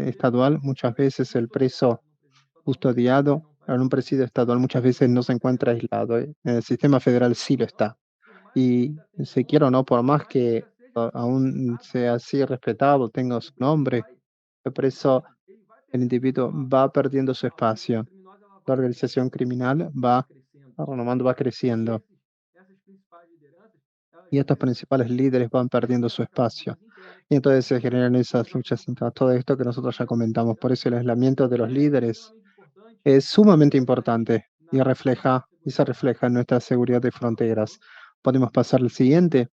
S1: estadual, muchas veces el preso
S2: custodiado num presídio estadual, muitas vezes
S1: custodiado
S2: não está
S1: en un
S2: isolado.
S1: presidio estadual muchas
S2: No
S1: veces no se
S2: sistema
S1: encuentra
S2: federal,
S1: aislado. En el sistema federal sí lo está.
S2: por mais que
S1: Y
S2: ainda tenha
S1: se quiera o
S2: nome,
S1: no, por
S2: por
S1: más
S2: mais que
S1: que
S2: ainda seja
S1: aún
S2: respeitado,
S1: sea así respetado, tenga
S2: o
S1: su
S2: preso
S1: nombre, el preso,
S2: ele vai
S1: el
S2: perdendo seu
S1: individuo
S2: espaço.
S1: va perdiendo su
S2: A organização
S1: espacio.
S2: criminosa ela
S1: La
S2: vai
S1: organización criminal va
S2: crescendo.
S1: renomando, va
S2: E
S1: creciendo.
S2: essas principais lideranças, elas
S1: Y
S2: vão
S1: estos principales líderes van perdiendo su
S2: crescendo aquelas
S1: espacio.
S2: lutas internas
S1: Y entonces se
S2: que
S1: generan esas
S2: já
S1: luchas
S2: comentamos.
S1: internas, todo esto que nosotros ya
S2: Então,
S1: comentamos. Por eso el aislamiento de los
S2: é
S1: líderes
S2: extremamente importante
S1: es sumamente
S2: pensar
S1: importante y
S2: na
S1: refleja y se
S2: segurança
S1: refleja en nuestra seguridad
S2: pode
S1: de
S2: passar o
S1: fronteras.
S2: próximo.
S1: Podemos pasar al siguiente,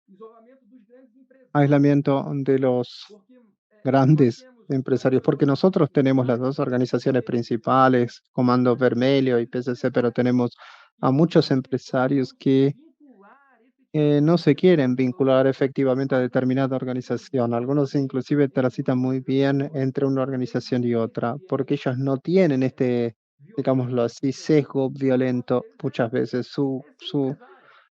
S2: Isolamento dos grandes empresários,
S1: aislamiento de los
S2: porque nós
S1: grandes
S2: temos
S1: empresarios, porque nosotros tenemos las dos organizaciones principales, Comando Vermelho y PCC, pero tenemos a muchos empresarios que
S2: vincular
S1: no
S2: efetivamente
S1: se quieren
S2: essas
S1: vincular
S2: organizações.
S1: efectivamente a determinada organización. Algunos inclusive transitan muy bien entre una organización y otra, porque ellos no tienen este, digámoslo así, sesgo violento muchas veces.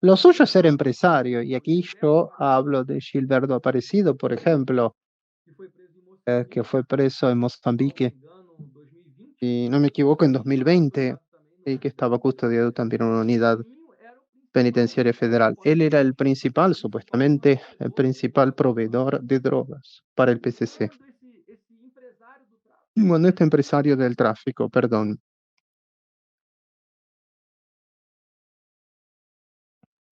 S1: Lo suyo es ser empresario, y aquí yo hablo de Gilberto Aparecido, por ejemplo,
S2: Que foi preso em
S1: que
S2: Moçambique,
S1: fue preso en
S2: salvo
S1: Mozambique,
S2: engano, 2020,
S1: y no me equivoco, en
S2: e foi
S1: 2020,
S2: custodiado também no
S1: y que
S2: presídio
S1: estaba
S2: estadual.
S1: custodiado también en una
S2: E
S1: unidad
S2: Juninho era o principal
S1: penitenciaria federal. Él era el principal,
S2: e se torna
S1: supuestamente, el principal proveedor de drogas para el PCC.
S2: quando esse empresário do tráfico
S1: Cuando este empresario del tráfico, perdón,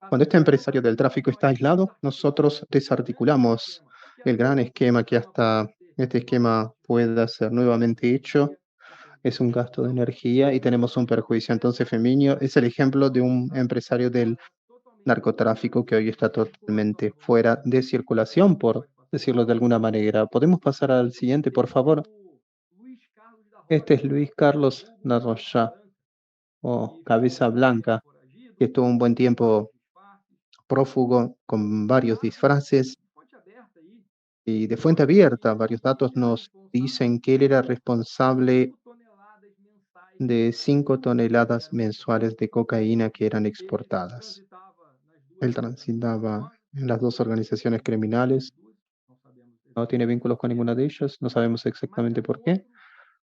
S1: cuando
S2: passa
S1: este empresario del
S2: a
S1: tráfico está aislado,
S2: desarticular
S1: nosotros
S2: o grande
S1: desarticulamos
S2: esquema, que
S1: el gran esquema que hasta este esquema pueda ser nuevamente hecho. Es un gasto de energía y tenemos un perjuicio. Entonces, Feminio es el ejemplo de un empresario del
S2: totalmente
S1: narcotráfico que hoy está
S2: circulação
S1: totalmente
S2: agora.
S1: fuera de circulación, por
S2: Pode passar.
S1: decirlo de alguna manera. ¿Podemos pasar al siguiente, por favor?
S2: O Luiz Carlos da
S1: Este
S2: Rocha,
S1: es Luis Carlos
S2: vulgo Cabeça
S1: Narroya
S2: Branca,
S1: o
S2: que ficou
S1: Cabeza
S2: um tempo
S1: Blanca, que
S2: foragido,
S1: estuvo un buen
S2: com vários
S1: tiempo
S2: disfarces,
S1: prófugo con
S2: e
S1: varios
S2: dados
S1: disfraces
S2: de fonte aberta aí,
S1: y de fuente
S2: mostram
S1: abierta.
S2: que
S1: Varios datos
S2: ele era
S1: nos
S2: responsável
S1: dicen que él era
S2: por
S1: responsable
S2: 5 toneladas mensais
S1: de
S2: de
S1: 5
S2: cocaína que
S1: toneladas
S2: eram
S1: mensuales
S2: exportadas.
S1: de cocaína que eran
S2: Ele
S1: exportadas.
S2: transitava nas duas
S1: Él
S2: organizações
S1: transitaba
S2: criminosas,
S1: en las dos
S2: não tem
S1: organizaciones
S2: vínculo com as
S1: criminales,
S2: duas, não sabemos
S1: no tiene
S2: exatamente
S1: vínculos
S2: por
S1: con
S2: quê,
S1: ninguna de ellas, no sabemos
S2: mas
S1: exactamente
S2: era
S1: por qué,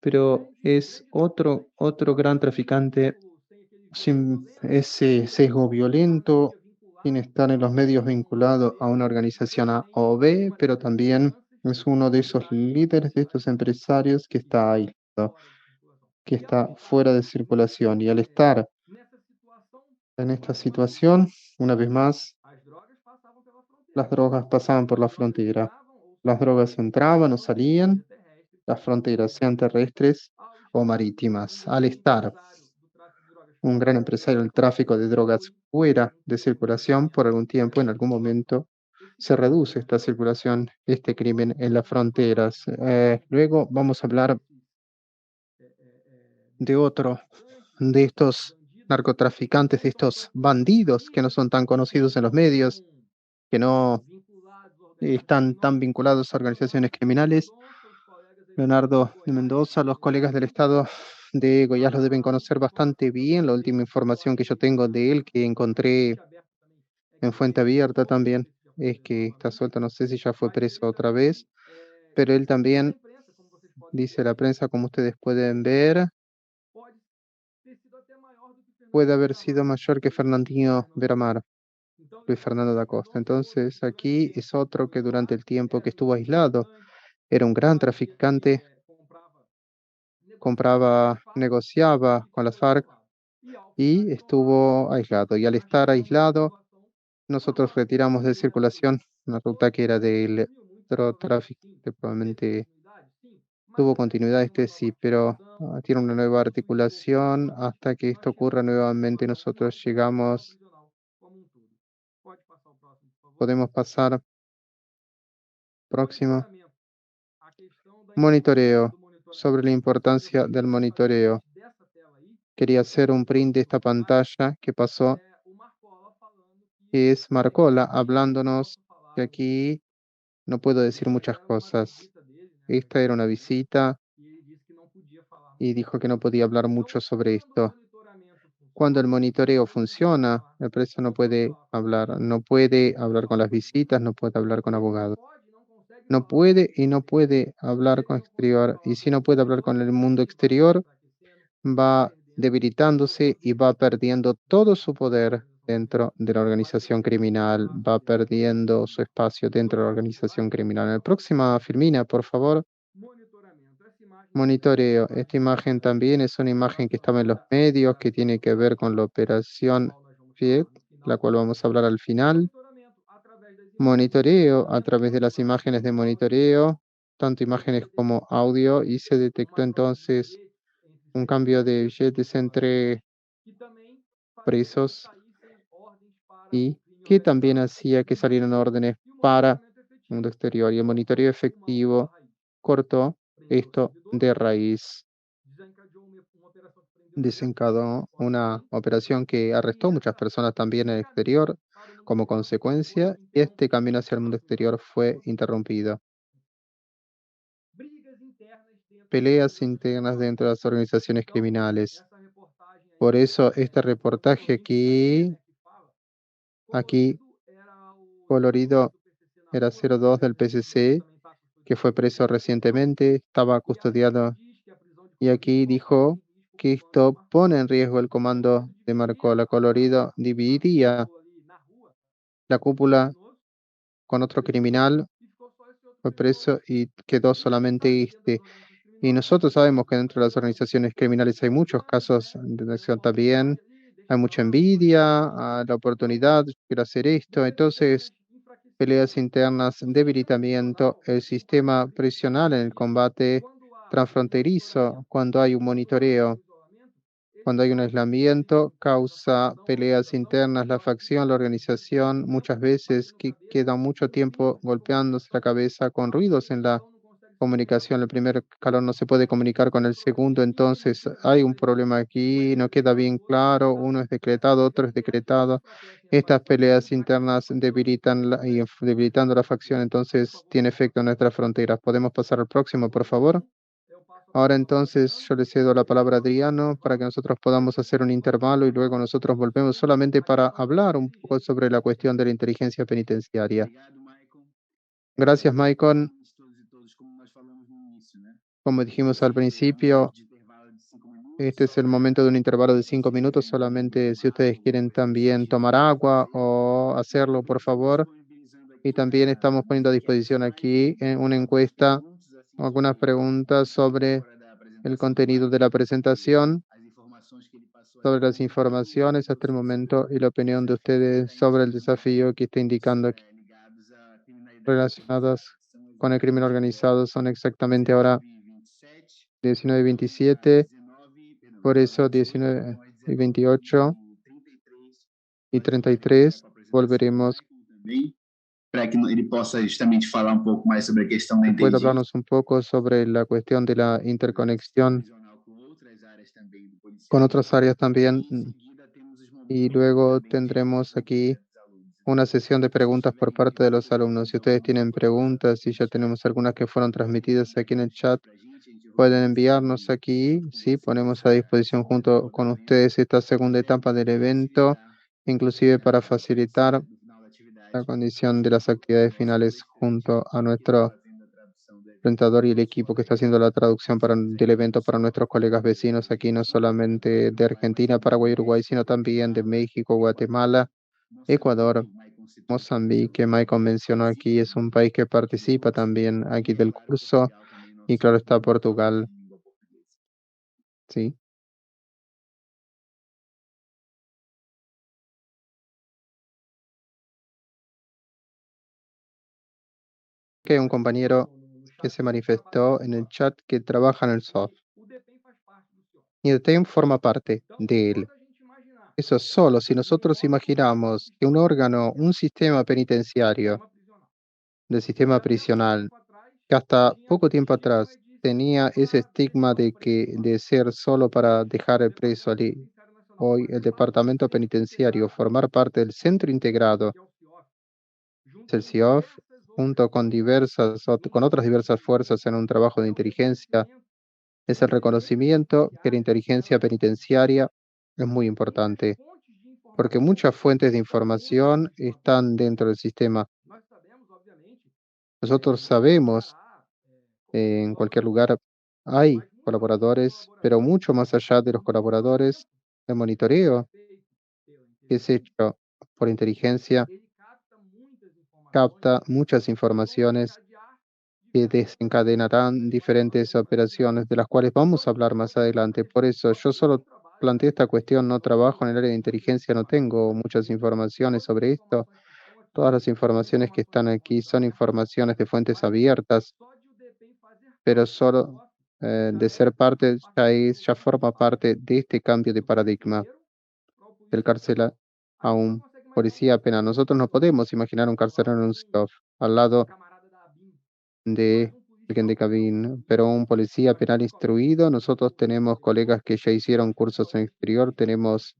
S2: um
S1: pero es
S2: grande
S1: otro,
S2: traficante.
S1: otro gran
S2: Sem
S1: traficante
S2: vínculo, sem aquele vínculo
S1: sin
S2: violento,
S1: ese sesgo
S2: na
S1: violento,
S2: mídia
S1: sin
S2: vinculado
S1: estar en los medios
S2: a uma A ou
S1: vinculado a
S2: B,
S1: una
S2: mas
S1: organización A
S2: também
S1: o B,
S2: uma
S1: pero
S2: dessas
S1: también
S2: lideranças
S1: es uno de esos
S2: principais
S1: líderes, de estos
S2: internacionais
S1: empresarios que
S2: que
S1: está
S2: estão
S1: aislado,
S2: fora de circulação.
S1: que
S2: E ao
S1: está
S2: estar
S1: fuera de circulación. Y al estar
S2: nessa situação,
S1: en esta
S2: novamente,
S1: situación, una vez más,
S2: as drogas passavam pela
S1: las
S2: fronteira.
S1: drogas pasaban por
S2: As
S1: la
S2: drogas
S1: frontera.
S2: entravam ou
S1: Las
S2: saíam
S1: drogas entraban o
S2: via
S1: salían,
S2: terrestre
S1: las
S2: ou
S1: fronteras sean
S2: marítima.
S1: terrestres
S2: Ao
S1: o
S2: estar um
S1: marítimas. Al
S2: grande
S1: estar
S2: empresário do tráfico de drogas
S1: un
S2: fora
S1: gran
S2: da
S1: empresario del
S2: circulação,
S1: tráfico de drogas
S2: diminui
S1: fuera
S2: um
S1: de
S2: tempo
S1: circulación por algún tiempo, en
S2: essa
S1: algún
S2: circulação,
S1: momento
S2: esse
S1: se
S2: crime
S1: reduce esta circulación, este crimen en las
S2: Vamos falar
S1: fronteras. Luego vamos a hablar de otro
S2: traficantes,
S1: de estos
S2: bandidos, que
S1: narcotraficantes, de
S2: não são
S1: estos
S2: tão conhecidos
S1: bandidos que no
S2: ainda,
S1: son tan
S2: que
S1: conocidos en los
S2: não
S1: medios,
S2: estão
S1: que no
S2: vinculados a organizações
S1: están tan
S2: criminosas.
S1: vinculados a organizaciones
S2: Leonardo
S1: criminales.
S2: Mendonça, os colegas aí do estado de
S1: Leonardo de
S2: Goiás
S1: Mendoza, los colegas del estado de Goiás lo deben conocer bastante
S2: informação que eu
S1: bien.
S2: tenho
S1: La última
S2: dele,
S1: información que yo
S2: aí
S1: tengo de él, que
S2: na
S1: encontré
S2: fonte aberta também, é
S1: en
S2: que ele
S1: fuente
S2: está
S1: abierta
S2: solto, não
S1: también,
S2: sei se já foi
S1: es
S2: preso
S1: que está
S2: novamente,
S1: suelto, no sé si ya fue
S2: mas
S1: preso
S2: ele
S1: otra
S2: também
S1: vez, pero él
S2: diz a
S1: también,
S2: imprensa, como vocês podem
S1: dice
S2: ver,
S1: la prensa, como ustedes pueden
S2: que
S1: ver,
S2: pode ter sido até maior do que
S1: puede
S2: Fernandinho
S1: haber sido
S2: Beiramar,
S1: mayor que Fernandinho
S2: Fernando da Costa.
S1: Veramar,
S2: Então,
S1: Luis
S2: Leonardo
S1: Fernando da Costa.
S2: Mendonça foi
S1: Entonces,
S2: durante o
S1: aquí
S2: tempo
S1: es
S2: que
S1: otro
S2: ficou
S1: que durante
S2: isolado,
S1: el tiempo
S2: era
S1: que
S2: um
S1: estuvo
S2: grande
S1: aislado
S2: traficante,
S1: era un gran traficante,
S2: comprava, negociava com as
S1: compraba,
S2: Farc
S1: negociaba
S2: e
S1: con las
S2: ficou
S1: FARC
S2: isolado. E ao ficar
S1: y
S2: isolado,
S1: estuvo aislado. Y al
S2: nós
S1: estar
S2: tiramos de
S1: aislado,
S2: circulação uma
S1: nosotros
S2: rota
S1: retiramos de
S2: que levando
S1: circulación una ruta
S2: todo
S1: que
S2: o
S1: era
S2: sul do
S1: del
S2: Brasil, muito provavelmente
S1: tráfico,
S2: sim,
S1: que
S2: teve
S1: probablemente
S2: continuidade, sim, mas
S1: tuvo
S2: nós
S1: continuidad
S2: criamos uma
S1: este
S2: nova
S1: sí, pero
S2: articulação,
S1: tiene una nueva
S2: isso gerou
S1: articulación
S2: posteriormente
S1: hasta que
S2: nós
S1: esto ocurra
S2: chegamos nessa
S1: nuevamente.
S2: situação que
S1: Nosotros
S2: hoje é o sistema
S1: llegamos,
S2: prisional como um todo. Pode passar o próximo, por favor?
S1: podemos pasar próximo.
S2: Monitoramento. A questão da importância
S1: Monitoreo,
S2: do monitoramento.
S1: sobre la
S2: Eu
S1: importancia del
S2: queria fazer um
S1: monitoreo.
S2: print dessa tela aí,
S1: Quería hacer un print de
S2: próximo
S1: esta
S2: slide,
S1: pantalla que pasó,
S2: o Marcola falando
S1: que es Marcola,
S2: aqui eu não
S1: hablándonos
S2: posso
S1: que
S2: falar
S1: aquí no puedo decir
S2: essa
S1: muchas
S2: era uma
S1: cosas.
S2: visita dele, né, na
S1: Esta era una
S2: Argentina,
S1: visita
S2: e ele disse que não podia falar
S1: y
S2: muito.
S1: dijo que no podía hablar
S2: Então,
S1: mucho sobre
S2: quando o
S1: esto.
S2: monitoramento
S1: Cuando el monitoreo funciona,
S2: falar.
S1: el preso no
S2: Ou quando
S1: puede
S2: ela
S1: hablar,
S2: falando,
S1: no puede
S2: ou
S1: hablar con
S2: só
S1: las visitas, no puede hablar con
S2: ele não
S1: abogados.
S2: pode, não consegue
S1: No
S2: falar com
S1: puede
S2: o
S1: y no
S2: exterior.
S1: puede
S2: Se
S1: hablar
S2: ele
S1: con
S2: não consegue
S1: exterior.
S2: falar
S1: Y
S2: com
S1: si
S2: o
S1: no puede hablar
S2: exterior,
S1: con el mundo
S2: ele vai se
S1: exterior,
S2: enfraquecendo e vai
S1: va
S2: perdendo o
S1: debilitándose y
S2: poder
S1: va perdiendo todo su
S2: dentro da
S1: poder
S2: organização
S1: dentro
S2: criminosa.
S1: de la
S2: Vai
S1: organización
S2: perdendo o seu
S1: criminal,
S2: espaço
S1: va
S2: dentro da organização
S1: perdiendo su
S2: criminosa.
S1: espacio dentro de la
S2: Próximo
S1: organización
S2: slide,
S1: criminal.
S2: por
S1: En la
S2: favor.
S1: próxima, Firmina, por favor.
S2: Monitoramento. Essa imagem também é uma
S1: Monitoreo. Esta
S2: imagem
S1: imagen también es una imagen que estaba en los
S2: relacionada
S1: medios,
S2: à
S1: que tiene que ver con la
S2: da
S1: operación
S2: qual nós vamos
S1: FIET,
S2: falar no
S1: la
S2: final.
S1: cual vamos a hablar al final.
S2: Monitoramento através das imagens de
S1: Monitoreo a
S2: monitoramento,
S1: través de
S2: tanto
S1: las imágenes
S2: áudio
S1: de
S2: quanto vídeo.
S1: monitoreo, tanto
S2: Foi
S1: imágenes como
S2: detectado
S1: audio, y se detectó
S2: uma troca de
S1: entonces
S2: bilhetes entre
S1: un
S2: seis
S1: cambio de
S2: presos
S1: billetes
S2: colaboradores,
S1: entre
S2: que também fazia com que
S1: presos
S2: saíssem ordens para o
S1: y
S2: crime
S1: que también
S2: organizado
S1: hacía que
S2: no mundo
S1: salieran
S2: exterior.
S1: órdenes
S2: E o
S1: para
S2: monitoramento
S1: mundo
S2: efetivo
S1: exterior. Y el monitoreo
S2: cortou o mal pela
S1: efectivo
S2: raiz.
S1: cortó
S2: Prendeu o
S1: esto
S2: servidor,
S1: de raíz.
S2: desencadeou uma operação que prendeu diversas pessoas
S1: Desencadenó
S2: fora da
S1: una
S2: lei,
S1: operación que
S2: e
S1: arrestó muchas personas también en el
S2: esse caminho
S1: exterior
S2: para o mundo
S1: como
S2: exterior foi
S1: consecuencia, y este
S2: interrompido
S1: camino hacia el
S2: por
S1: mundo
S2: algumas
S1: exterior fue
S2: pessoas.
S1: interrumpido.
S2: Brigas internas dentro das
S1: Peleas
S2: organizações
S1: internas
S2: criminosas.
S1: dentro de las organizaciones
S2: Então,
S1: criminales.
S2: essa reportagem
S1: Por
S2: aí,
S1: eso este
S2: da
S1: reportaje
S2: colorinha,
S1: aquí,
S2: né, que fala,
S1: aquí
S2: colorido era o 02
S1: colorido
S2: do PCC na
S1: era
S2: rua,
S1: 02 del
S2: recentemente
S1: PCC,
S2: também está
S1: que fue
S2: custodiado em
S1: preso
S2: prisão,
S1: recientemente, estaba
S2: e aqui
S1: custodiado,
S2: diz que a prisão de
S1: y
S2: colorido
S1: aquí
S2: coloca
S1: dijo
S2: em risco o
S1: que
S2: comando de
S1: esto pone
S2: Marcola.
S1: en riesgo el comando
S2: Colorido
S1: de
S2: dividiria
S1: Marcola. Colorido
S2: a
S1: dividiría
S2: cúpula ali na rua
S1: la
S2: com outro
S1: cúpula
S2: criminoso,
S1: con otro
S2: preso,
S1: criminal,
S2: e ficou só esse outro
S1: fue
S2: criminoso.
S1: preso y quedó
S2: E a gente sabe
S1: solamente
S2: que dentro das
S1: este.
S2: organizações
S1: Y
S2: criminosas
S1: nosotros sabemos que
S2: existe
S1: dentro de las
S2: traição,
S1: organizaciones criminales hay muchos
S2: mas,
S1: casos
S2: né,
S1: de
S2: tem
S1: traición
S2: uma
S1: también.
S2: oportunidade ali,
S1: Hay
S2: deixa para
S1: mucha
S2: lá, depois eu
S1: envidia,
S2: faço.
S1: la
S2: Então,
S1: oportunidad, quiero hacer esto.
S2: brigas internas,
S1: Entonces, peleas
S2: enfraquecimento
S1: internas,
S2: do sistema
S1: debilitamiento,
S2: prisional
S1: el
S2: no combate
S1: sistema
S2: ao crime
S1: prisional en el
S2: transfronteiriço.
S1: combate
S2: Quando há um
S1: transfronterizo,
S2: monitoramento
S1: cuando hay un
S2: quando há um
S1: monitoreo,
S2: isolamento, esse
S1: cuando hay un
S2: causa
S1: aislamiento,
S2: divisão, causa
S1: causa
S2: facção,
S1: peleas
S2: organização,
S1: internas, la
S2: e olha que
S1: facción, la
S2: muitas vezes esse
S1: organización,
S2: movimento
S1: muchas
S2: bate
S1: veces
S2: no
S1: que
S2: cabeça
S1: queda mucho
S2: e
S1: tiempo
S2: ruídos na
S1: golpeándose la
S2: comunicação.
S1: cabeza con
S2: A primeiro
S1: ruidos en la
S2: escalão não consegue se comunicar com
S1: comunicación.
S2: o
S1: El primer
S2: segundo.
S1: escalón no se puede comunicar con
S2: Tem
S1: el
S2: problema
S1: segundo,
S2: aqui, não
S1: entonces
S2: fica
S1: hay
S2: claro
S1: un
S2: ali.
S1: problema
S2: Um é
S1: aquí, no queda
S2: decretado,
S1: bien
S2: o outro é
S1: claro, uno
S2: decretado.
S1: es
S2: Essas
S1: decretado, otro es
S2: brigas internas
S1: decretado.
S2: enfraquecem a
S1: Estas
S2: facção,
S1: peleas
S2: enfraquecem a
S1: internas
S2: fronteira
S1: debilitan y debilitando la facción,
S2: Por
S1: entonces
S2: favor,
S1: tiene efecto en
S2: próximo
S1: nuestras
S2: slide.
S1: fronteras. ¿Podemos pasar al próximo, por
S2: Agora,
S1: favor?
S2: então, eu passo a
S1: Ahora
S2: palavra ao
S1: entonces
S2: Adriano
S1: yo le cedo la
S2: para
S1: palabra a
S2: fazer um
S1: Adriano para que
S2: intervalo
S1: nosotros
S2: e
S1: podamos
S2: depois
S1: hacer un
S2: voltamos
S1: intervalo y luego nosotros volvemos
S2: sobre
S1: solamente
S2: a
S1: para
S2: questão da
S1: hablar un poco
S2: inteligência
S1: sobre la cuestión de la
S2: penitenciária.
S1: inteligencia penitenciaria.
S3: Obrigado, Maicon.
S1: Gracias,
S3: Boa
S1: Maicon.
S3: noite a todos e todas, como nós falamos no início, né?
S1: Como dijimos al
S3: Esse é um momento
S1: principio,
S3: de intervalo de 5 minutos,
S1: este es
S3: só
S1: el
S3: para
S1: momento de un intervalo de
S3: se
S1: cinco
S3: vocês
S1: minutos.
S3: quiserem
S1: Solamente
S3: tomar
S1: si ustedes
S3: água, alguma
S1: quieren
S3: coisa nesse
S1: también
S3: sentido,
S1: tomar
S3: podem
S1: agua
S3: fazer.
S1: o hacerlo,
S3: E
S1: por
S3: estamos
S1: favor.
S3: disponibilizando
S1: Y
S3: aqui
S1: también estamos
S3: nas
S1: poniendo a disposición
S3: enquetes mais
S1: aquí en una
S3: algumas
S1: encuesta
S3: perguntas assim
S1: algunas
S3: sobre o
S1: preguntas
S3: conteúdo
S1: sobre
S3: agora da
S1: el
S3: apresentação do
S1: contenido de la
S3: Maicon e
S1: presentación,
S3: as informações que ele passou até
S1: sobre
S3: o
S1: las
S3: momento e a
S1: informaciones
S3: opinião
S1: hasta
S3: de
S1: el
S3: vocês
S1: momento y la
S3: sobre o
S1: opinión de
S3: desafio que ele
S1: ustedes
S3: está
S1: sobre el
S3: indicando aqui,
S1: desafío que está indicando aquí
S3: ligados à criminalidade
S1: relacionadas
S3: organizada. São
S1: con el crimen
S3: exatamente agora
S1: organizado. Son exactamente ahora
S3: 19h27.
S1: 19 y
S3: Então, às
S1: 27,
S3: 19, perdão,
S1: por
S3: 19
S1: eso
S3: e 28,
S1: 19
S3: então às
S1: y 28
S3: 19h33,
S1: y
S3: nós voltaremos já
S1: 33
S3: com a apresentação do
S1: volveremos.
S3: Michael também, para que ele possa justamente falar um pouco mais sobre a questão da
S1: Que pueda
S3: inteligência
S1: hablarnos un poco sobre la cuestión de la
S3: do sistema
S1: interconexión
S3: prisional com outras áreas também do
S1: con
S3: policiamento.
S1: otras áreas también.
S3: E em seguida temos os
S1: Y
S3: momentos
S1: luego
S3: também de
S1: tendremos aquí
S3: perguntas dos alunos.
S1: una
S3: Então,
S1: sesión de
S3: se vocês
S1: preguntas por
S3: tiverem
S1: parte de los
S3: dúvidas,
S1: alumnos. Si
S3: então
S1: ustedes
S3: alguma
S1: tienen
S3: coisa
S1: preguntas, y ya
S3: deixar
S1: tenemos algunas que fueron
S3: podem
S1: transmitidas
S3: mandar
S1: aquí
S3: aqui
S1: en
S3: no
S1: el
S3: chat
S1: chat,
S3: para a gente
S1: pueden
S3: organiza
S1: enviarnos
S3: e
S1: aquí,
S3: junto com
S1: sí,
S3: vocês
S1: ponemos a
S3: essa
S1: disposición junto
S3: segunda
S1: con
S3: etapa
S1: ustedes esta
S3: da
S1: segunda etapa
S3: atividade
S1: del
S3: para
S1: evento,
S3: facilitar
S1: inclusive para
S3: a condição
S1: facilitar
S3: do final da
S1: la
S3: atividade
S1: condición de las
S3: junto ao
S1: actividades
S3: nosso
S1: finales
S3: palestrante
S1: junto a
S3: que está
S1: nuestro
S3: fazendo a tradução do evento,
S1: presentador
S3: que é
S1: y
S3: o
S1: el
S3: nosso
S1: equipo que está
S3: colega
S1: haciendo la traducción
S3: José
S1: del evento para
S3: Wilson,
S1: nuestros colegas vecinos aquí, no
S3: Brasil,
S1: solamente de Argentina,
S3: Paraguai,
S1: Paraguay, Uruguay,
S3: México,
S1: sino también de
S3: Guatemala,
S1: México,
S3: Equador,
S1: Guatemala,
S3: Moçambique,
S1: Ecuador,
S3: o Maicon citou que
S1: Mozambique, que
S3: também
S1: Michael mencionó aquí,
S3: participa
S1: es un país que
S3: do
S1: participa
S3: curso,
S1: también aquí
S3: e é
S1: del
S3: claro
S1: curso,
S3: Portugal também,
S1: y
S3: nosso
S1: claro está
S3: segundo país
S1: Portugal,
S3: em língua portuguesa.
S1: ¿sí? Que hay un compañero
S2: No
S1: que
S2: chat
S1: se
S2: que trabalha no
S1: manifestó en el
S2: SIOP.
S1: chat que trabaja en el SOF,
S2: E o DEPEN faz parte do SIOP.
S1: y el TEM forma parte
S2: Então,
S1: de
S2: só
S1: él.
S2: da gente imaginar
S1: Eso solo, si
S2: um
S1: nosotros
S2: órgão dentro do
S1: imaginamos que un
S2: sistema
S1: órgano, un
S2: penitenciário,
S1: sistema
S2: do
S1: penitenciario,
S2: sistema prisional,
S1: del
S2: que
S1: sistema
S2: até pouco
S1: prisional,
S2: tempo atrás
S1: que hasta
S2: tinha
S1: poco
S2: aquele
S1: tiempo
S2: estigma
S1: atrás
S2: de ser
S1: tenía
S2: só
S1: ese
S2: para
S1: estigma
S2: deixar o
S1: de
S2: preso lá.
S1: ser solo para dejar
S2: O
S1: el preso
S2: Departamento
S1: allí.
S2: Penitenciário Nacional
S1: Hoy el
S2: fazer parte do
S1: departamento
S2: Centro
S1: penitenciario,
S2: Integrado,
S1: formar parte del centro integrado,
S2: que é o CIOF,
S1: es
S2: junto
S1: el
S2: com
S1: CIOF,
S2: diversas outras
S1: junto con
S2: forças de
S1: con otras diversas
S2: inteligência,
S1: fuerzas en un trabajo de
S2: é o
S1: inteligencia,
S2: reconhecimento
S1: es
S2: que a
S1: el
S2: inteligência
S1: reconocimiento que la
S2: penitenciária
S1: inteligencia
S2: ela
S1: penitenciaria es muy importante, porque muchas fuentes de información están dentro del sistema. Nosotros sabemos, en cualquier lugar hay colaboradores, pero mucho más allá de los colaboradores, el monitoreo que es hecho por inteligencia capta muchas informaciones que desencadenarán diferentes operaciones, de las cuales vamos a hablar más adelante. Por eso yo solo planteé esta cuestión, no trabajo en el área de inteligencia, no tengo muchas informaciones sobre esto. Todas las informaciones que están aquí son informaciones de fuentes abiertas, pero solo de ser parte, ya forma parte de este cambio de paradigma del carcela a un policía penal. Nosotros no podemos imaginar un carcelero en un CIOF al lado de alguien de cabina, pero un policía penal instruido. Nosotros tenemos colegas que ya hicieron cursos en el exterior, tenemos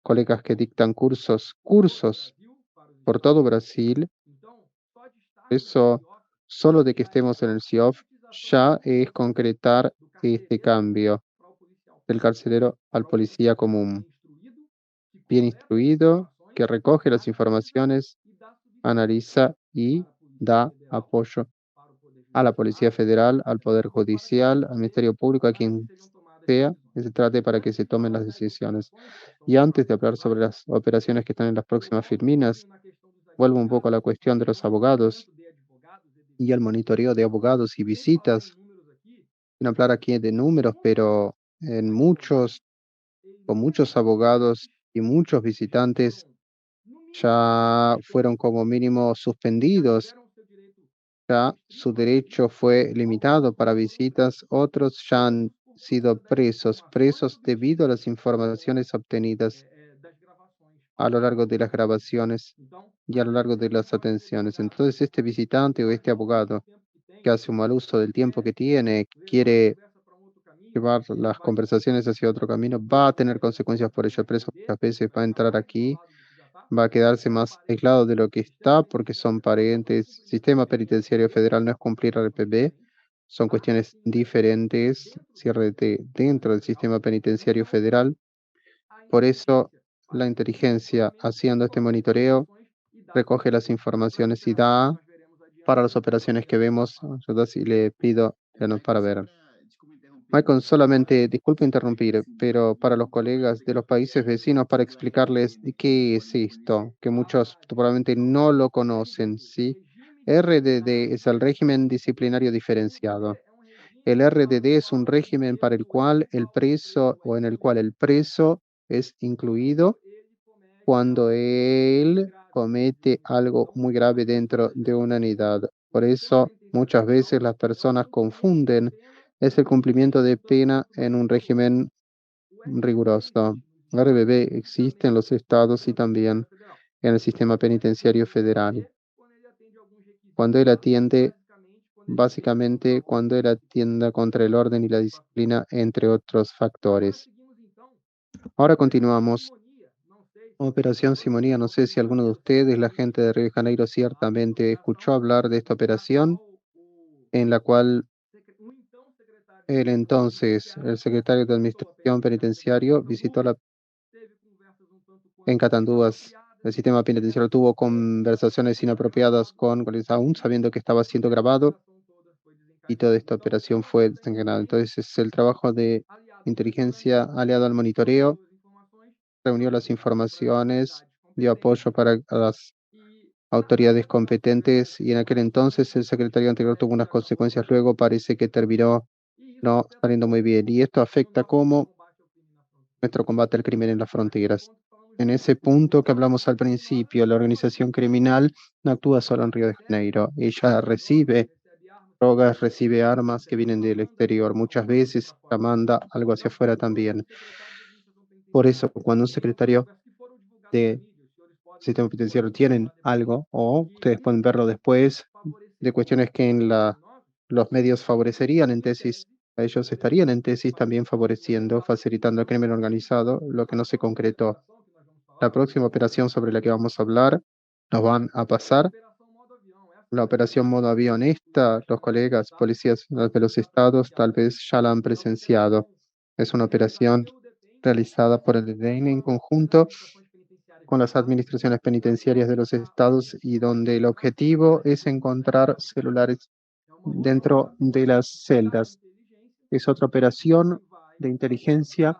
S1: colegas que dictan cursos por todo Brasil. Eso, solo de que estemos en el CIOF, ya es concretar este cambio del carcelero al policía común, bien instruido, que recoge las informaciones, analiza y da apoyo a la Policía Federal, al Poder Judicial, al Ministerio Público, a quien sea que se trate para que se tomen las decisiones. Y antes de hablar sobre las operaciones que están en las próximas filminas, vuelvo un poco a la cuestión de los abogados y al monitoreo de abogados y visitas, sin hablar aquí de números, pero con muchos abogados y muchos visitantes ya fueron como mínimo suspendidos, ya su derecho fue limitado para visitas, otros ya han sido presos debido a las informaciones obtenidas a lo largo de las grabaciones y a lo largo de las atenciones. Entonces, este visitante o este abogado que hace un mal uso del tiempo que tiene, quiere llevar las conversaciones hacia otro camino, va a tener consecuencias por ello. El preso muchas veces va a entrar aquí, va a quedarse más aislado de lo que está porque son parientes. Sistema penitenciario federal no es cumplir al RPB, son cuestiones diferentes, cierre dentro del sistema penitenciario federal. Por eso la inteligencia, haciendo este monitoreo, recoge las informaciones y da para las operaciones que vemos. Yo sí le pido ya no para ver. Michael, solamente, disculpe interrumpir, pero para los colegas de los países vecinos, para explicarles de qué es esto, que muchos probablemente no lo conocen, ¿sí? RDD es el régimen disciplinario diferenciado. El RDD es un régimen para el cual el preso o en el cual el preso es incluido cuando él comete algo muy grave dentro de una unidad. Por eso muchas veces las personas confunden es el cumplimiento de pena en un régimen riguroso. RBB existe en los estados y también en el sistema penitenciario federal. Cuando él atiende, básicamente cuando él atienda contra el orden y la disciplina, entre otros factores. Ahora continuamos. Operación Simonía, no sé si alguno de ustedes, la gente de Río de Janeiro, ciertamente escuchó hablar de esta operación en la cual el secretario de Administración Penitenciario visitó en Catanduas. El sistema penitenciario tuvo conversaciones inapropiadas con Gómez, aún sabiendo que estaba siendo grabado y toda esta operación fue desencadenada. Entonces, es el trabajo de inteligencia aliado al monitoreo, reunió las informaciones, dio apoyo para a las autoridades competentes y en aquel entonces el secretario anterior tuvo unas consecuencias, luego parece que terminó no saliendo muy bien y esto afecta como nuestro combate al crimen en las fronteras. En ese punto que hablamos al principio, la organización criminal no actúa solo en Río de Janeiro, ella recibe drogas, recibe armas que vienen del exterior, muchas veces la manda algo hacia afuera también. Por eso, cuando un secretario de sistema penitenciario tienen algo, o ustedes pueden verlo después, de cuestiones que los medios favorecerían en tesis, a ellos estarían en tesis también favoreciendo, facilitando el crimen organizado, lo que no se concretó. La próxima operación sobre la que vamos a hablar, nos van a pasar la operación modo avión. Esta, los colegas policías de los estados tal vez ya la han presenciado. Es una operación realizada por el EDN en conjunto con las administraciones penitenciarias de los estados y donde el objetivo es encontrar celulares dentro de las celdas. Es otra operación de inteligencia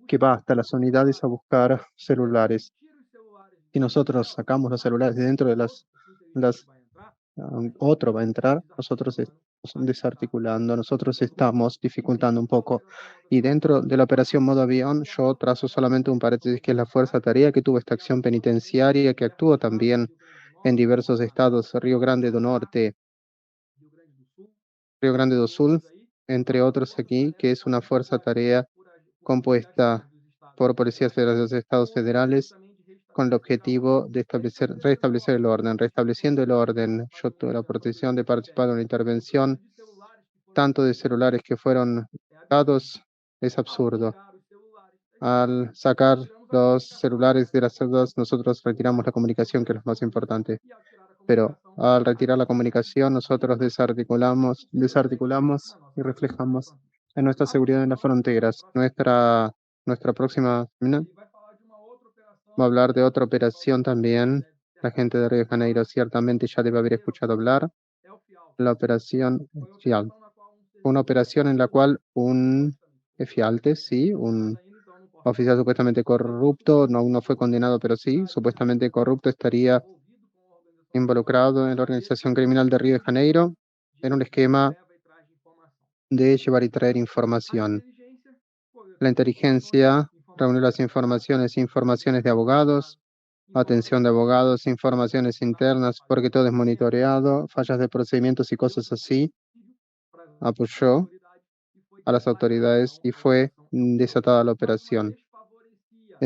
S1: que va hasta las unidades a buscar celulares. Si nosotros sacamos los celulares de dentro de las otro va a entrar, nosotros estamos desarticulando, nosotros estamos dificultando un poco. Y dentro de la operación modo avión, yo trazo solamente un paréntesis que es la fuerza tarea que tuvo esta acción penitenciaria, que actúa también en diversos estados, Río Grande do Norte, Río Grande do Sul, entre otros aquí, que es una fuerza tarea compuesta por policías federales de los estados federales con el objetivo de restablecer el orden. Restableciendo el orden, yo tuve la protección de participar en una intervención, tanto de celulares que fueron dados, es absurdo. Al sacar los celulares de las celdas, nosotros retiramos la comunicación, que es lo más importante. Pero al retirar la comunicación, nosotros desarticulamos y reflejamos en nuestra seguridad en las fronteras. Nuestra próxima va a hablar de otra operación también. La gente de Río de Janeiro ciertamente ya debe haber escuchado hablar. La operación FIAL. Una operación en la cual un FIALTE, sí, un oficial supuestamente corrupto, no, aún no fue condenado, pero sí, supuestamente corrupto, estaría involucrado en la organización criminal de Río de Janeiro en un esquema de llevar y traer información. La inteligencia reunió las informaciones de abogados, atención de abogados, informaciones internas, porque todo es monitoreado, fallas de procedimientos y cosas así. Apoyó a las autoridades y fue desatada la operación.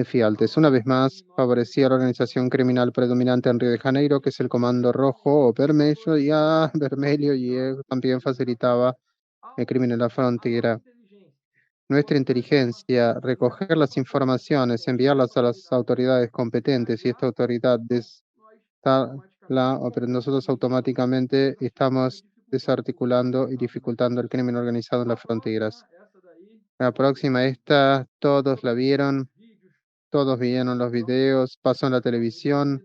S1: Fialtes, una vez más, favorecía a la organización criminal predominante en Río de Janeiro, que es el Comando Rojo o Vermelho, y a Vermelho, y también facilitaba el crimen en la frontera. Nuestra inteligencia, recoger las informaciones, enviarlas a las autoridades competentes, y esta autoridad pero nosotros automáticamente estamos desarticulando y dificultando el crimen organizado en las fronteras. La próxima, esta, todos la vieron, todos vieron los videos, pasó en la televisión,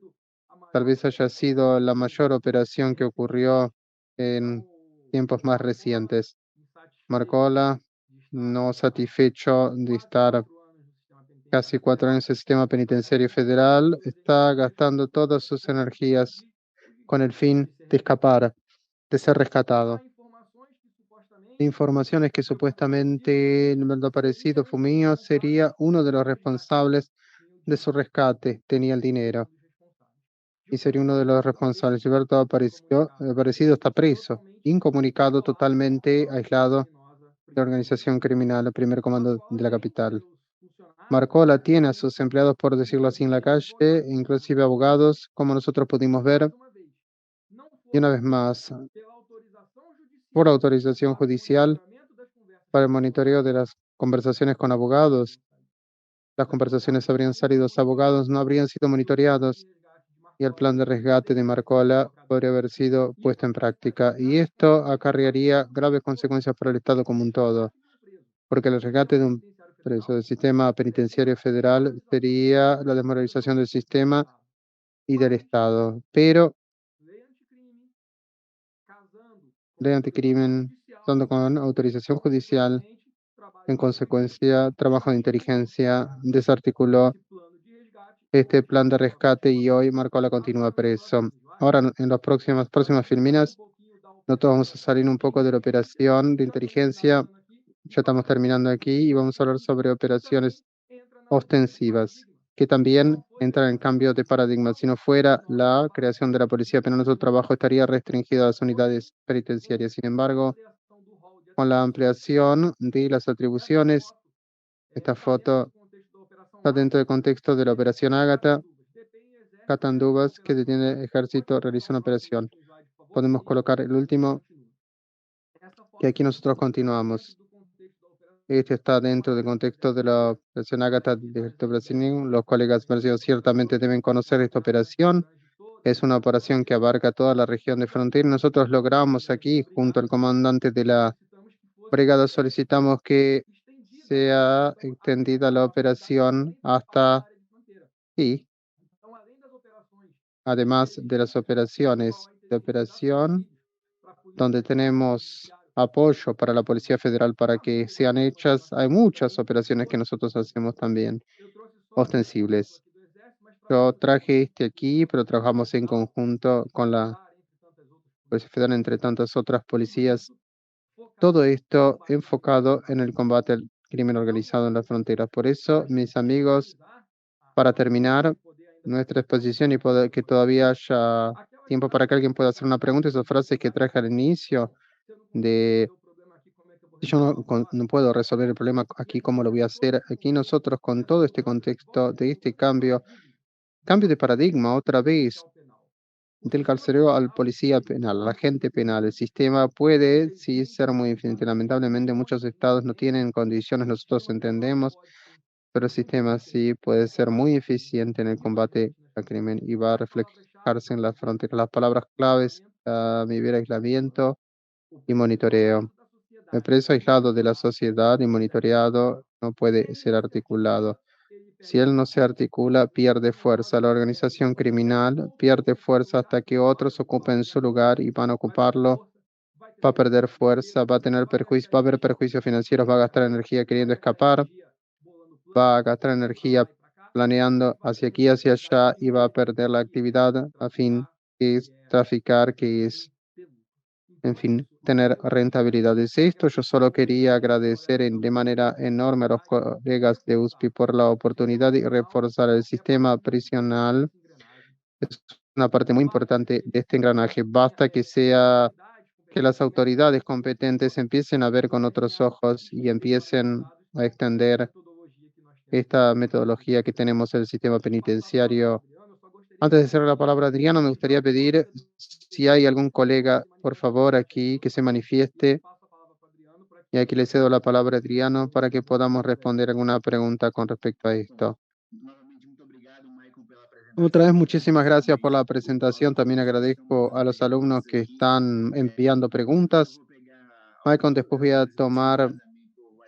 S1: tal vez haya sido la mayor operación que ocurrió en tiempos más recientes. Marcola, no satisfecho de estar casi 4 años en el sistema penitenciario federal, está gastando todas sus energías con el fin de escapar, de ser rescatado. Informaciones que supuestamente en lo parecido Fuminho sería uno de los responsables de su rescate, tenía el dinero y sería uno de los responsables. Gilberto Aparecido está preso, incomunicado, totalmente aislado de la organización criminal, el primer comando de la capital. Marcola tiene a sus empleados, por decirlo así, en la calle, inclusive abogados, como nosotros pudimos ver. Y una vez más, por autorización judicial, para el monitoreo de las conversaciones con abogados, las conversaciones habrían salido, los abogados no habrían sido monitoreados y el plan de resgate de Marcola podría haber sido puesto en práctica. Y esto acarrearía graves consecuencias para el Estado como un todo, porque el resgate de un preso del sistema penitenciario federal sería la desmoralización del sistema y del Estado. Pero ley anticrimen, tanto con autorización judicial, en consecuencia, trabajo de inteligencia desarticuló este plan de rescate y hoy Marcola continúa preso. Ahora, en las próximas filminas, nosotros vamos a salir un poco de la operación de inteligencia. Ya estamos terminando aquí y vamos a hablar sobre operaciones ostensivas, que también entran en cambio de paradigma. Si no fuera la creación de la policía penal, nuestro trabajo estaría restringido a las unidades penitenciarias. Sin embargo, con la ampliación de las atribuciones, esta foto está dentro del contexto de la operación Ágata. Catanduvas, que detiene el ejército, realiza una operación. Podemos colocar el último, que aquí nosotros continuamos. Este está dentro del contexto de la operación Ágata del ejército brasileño. Los colegas brasileños ciertamente deben conocer esta operación. Es una operación que abarca toda la región de frontera. Nosotros logramos aquí, junto al comandante de la brigada, solicitamos que sea extendida la operación hasta, sí, además de las operaciones de operación, donde tenemos apoyo para la Policía Federal para que sean hechas, hay muchas operaciones que nosotros hacemos también, ostensibles. Yo traje este aquí, pero trabajamos en conjunto con la Policía Federal, entre tantas otras policías. Todo esto enfocado en el combate al crimen organizado en las fronteras. Por eso, mis amigos, para terminar nuestra exposición y poder que todavía haya tiempo para que alguien pueda hacer una pregunta, esas frases que traje al inicio de si yo no puedo resolver el problema aquí, ¿cómo lo voy a hacer? Aquí nosotros con todo este contexto de este cambio de paradigma otra vez del carcelero al policía penal, al agente penal. El sistema puede sí ser muy eficiente. Lamentablemente muchos estados no tienen condiciones, nosotros entendemos, pero el sistema sí puede ser muy eficiente en el combate al crimen y va a reflejarse en las fronteras. Las palabras claves, vivir aislamiento y monitoreo. El preso aislado de la sociedad y monitoreado no puede ser articulado. Si él no se articula, pierde fuerza. La organización criminal pierde fuerza hasta que otros ocupen su lugar y van a ocuparlo. Va a perder fuerza, va a tener perjuicio, va a haber perjuicios financieros, va a gastar energía queriendo escapar, va a gastar energía planeando hacia aquí, hacia allá y va a perder la actividad a fin que es traficar, que es, en fin, tener rentabilidades. Esto yo solo quería agradecer de manera enorme a los colegas de USPI por la oportunidad y reforzar el sistema prisional. Es una parte muy importante de este engranaje. Basta que las autoridades competentes empiecen a ver con otros ojos y empiecen a extender esta metodología que tenemos en el sistema penitenciario. Antes de cerrar la palabra, Adriano, me gustaría pedir si hay algún colega, por favor, aquí que se manifieste. Y aquí le cedo la palabra a Adriano para que podamos responder alguna pregunta con respecto a esto. Otra vez, muchísimas gracias por la presentación. También agradezco a los alumnos que están enviando preguntas. Michael, después voy a tomar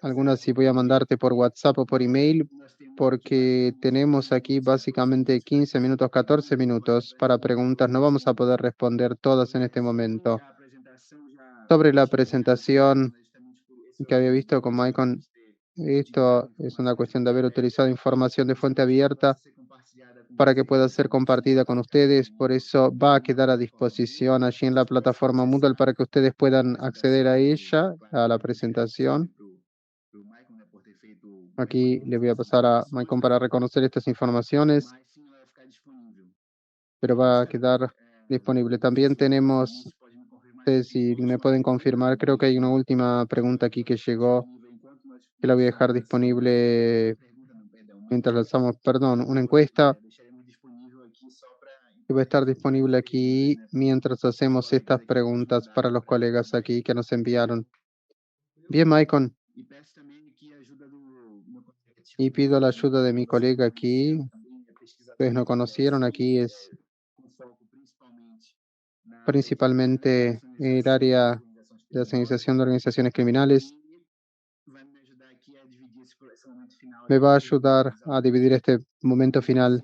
S1: algunas y voy a mandarte por WhatsApp o por email, porque tenemos aquí básicamente 15 minutos, 14 minutos para preguntas. No vamos a poder responder todas en este momento. Sobre la presentación que había visto con Michael, esto es una cuestión de haber utilizado información de fuente abierta para que pueda ser compartida con ustedes. Por eso va a quedar a disposición allí en la plataforma Moodle para que ustedes puedan acceder a ella, a la presentación. Aquí le voy a pasar a Maicon para reconocer estas informaciones, pero va a quedar disponible. También tenemos, si me pueden confirmar, creo que hay una última pregunta aquí que llegó, que la voy a dejar disponible mientras lanzamos, perdón, una encuesta que va a estar disponible aquí mientras hacemos estas preguntas para los colegas aquí que nos enviaron. Bien, Maicon, y pido la ayuda de mi colega aquí. Ustedes no conocieron, aquí es principalmente el área de la organización de organizaciones criminales. Me va a ayudar a dividir este momento final.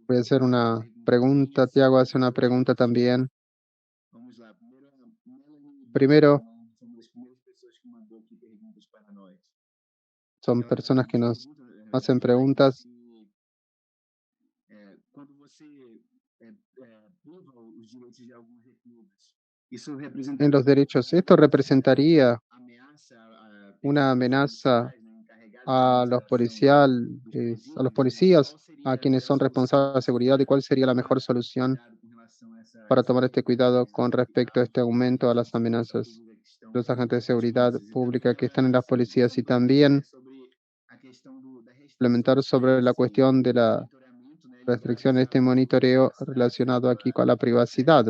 S1: Voy a hacer una pregunta, Tiago hace una pregunta también. Primero, son personas que nos hacen preguntas. En los derechos, ¿esto representaría una amenaza a los a los policías, a quienes son responsables de seguridad? ¿Y cuál sería la mejor solución para tomar este cuidado con respecto a este aumento a las amenazas de los agentes de seguridad pública que están en las policías? Y también implementar sobre la cuestión de la restricción de este monitoreo relacionado aquí con la privacidad.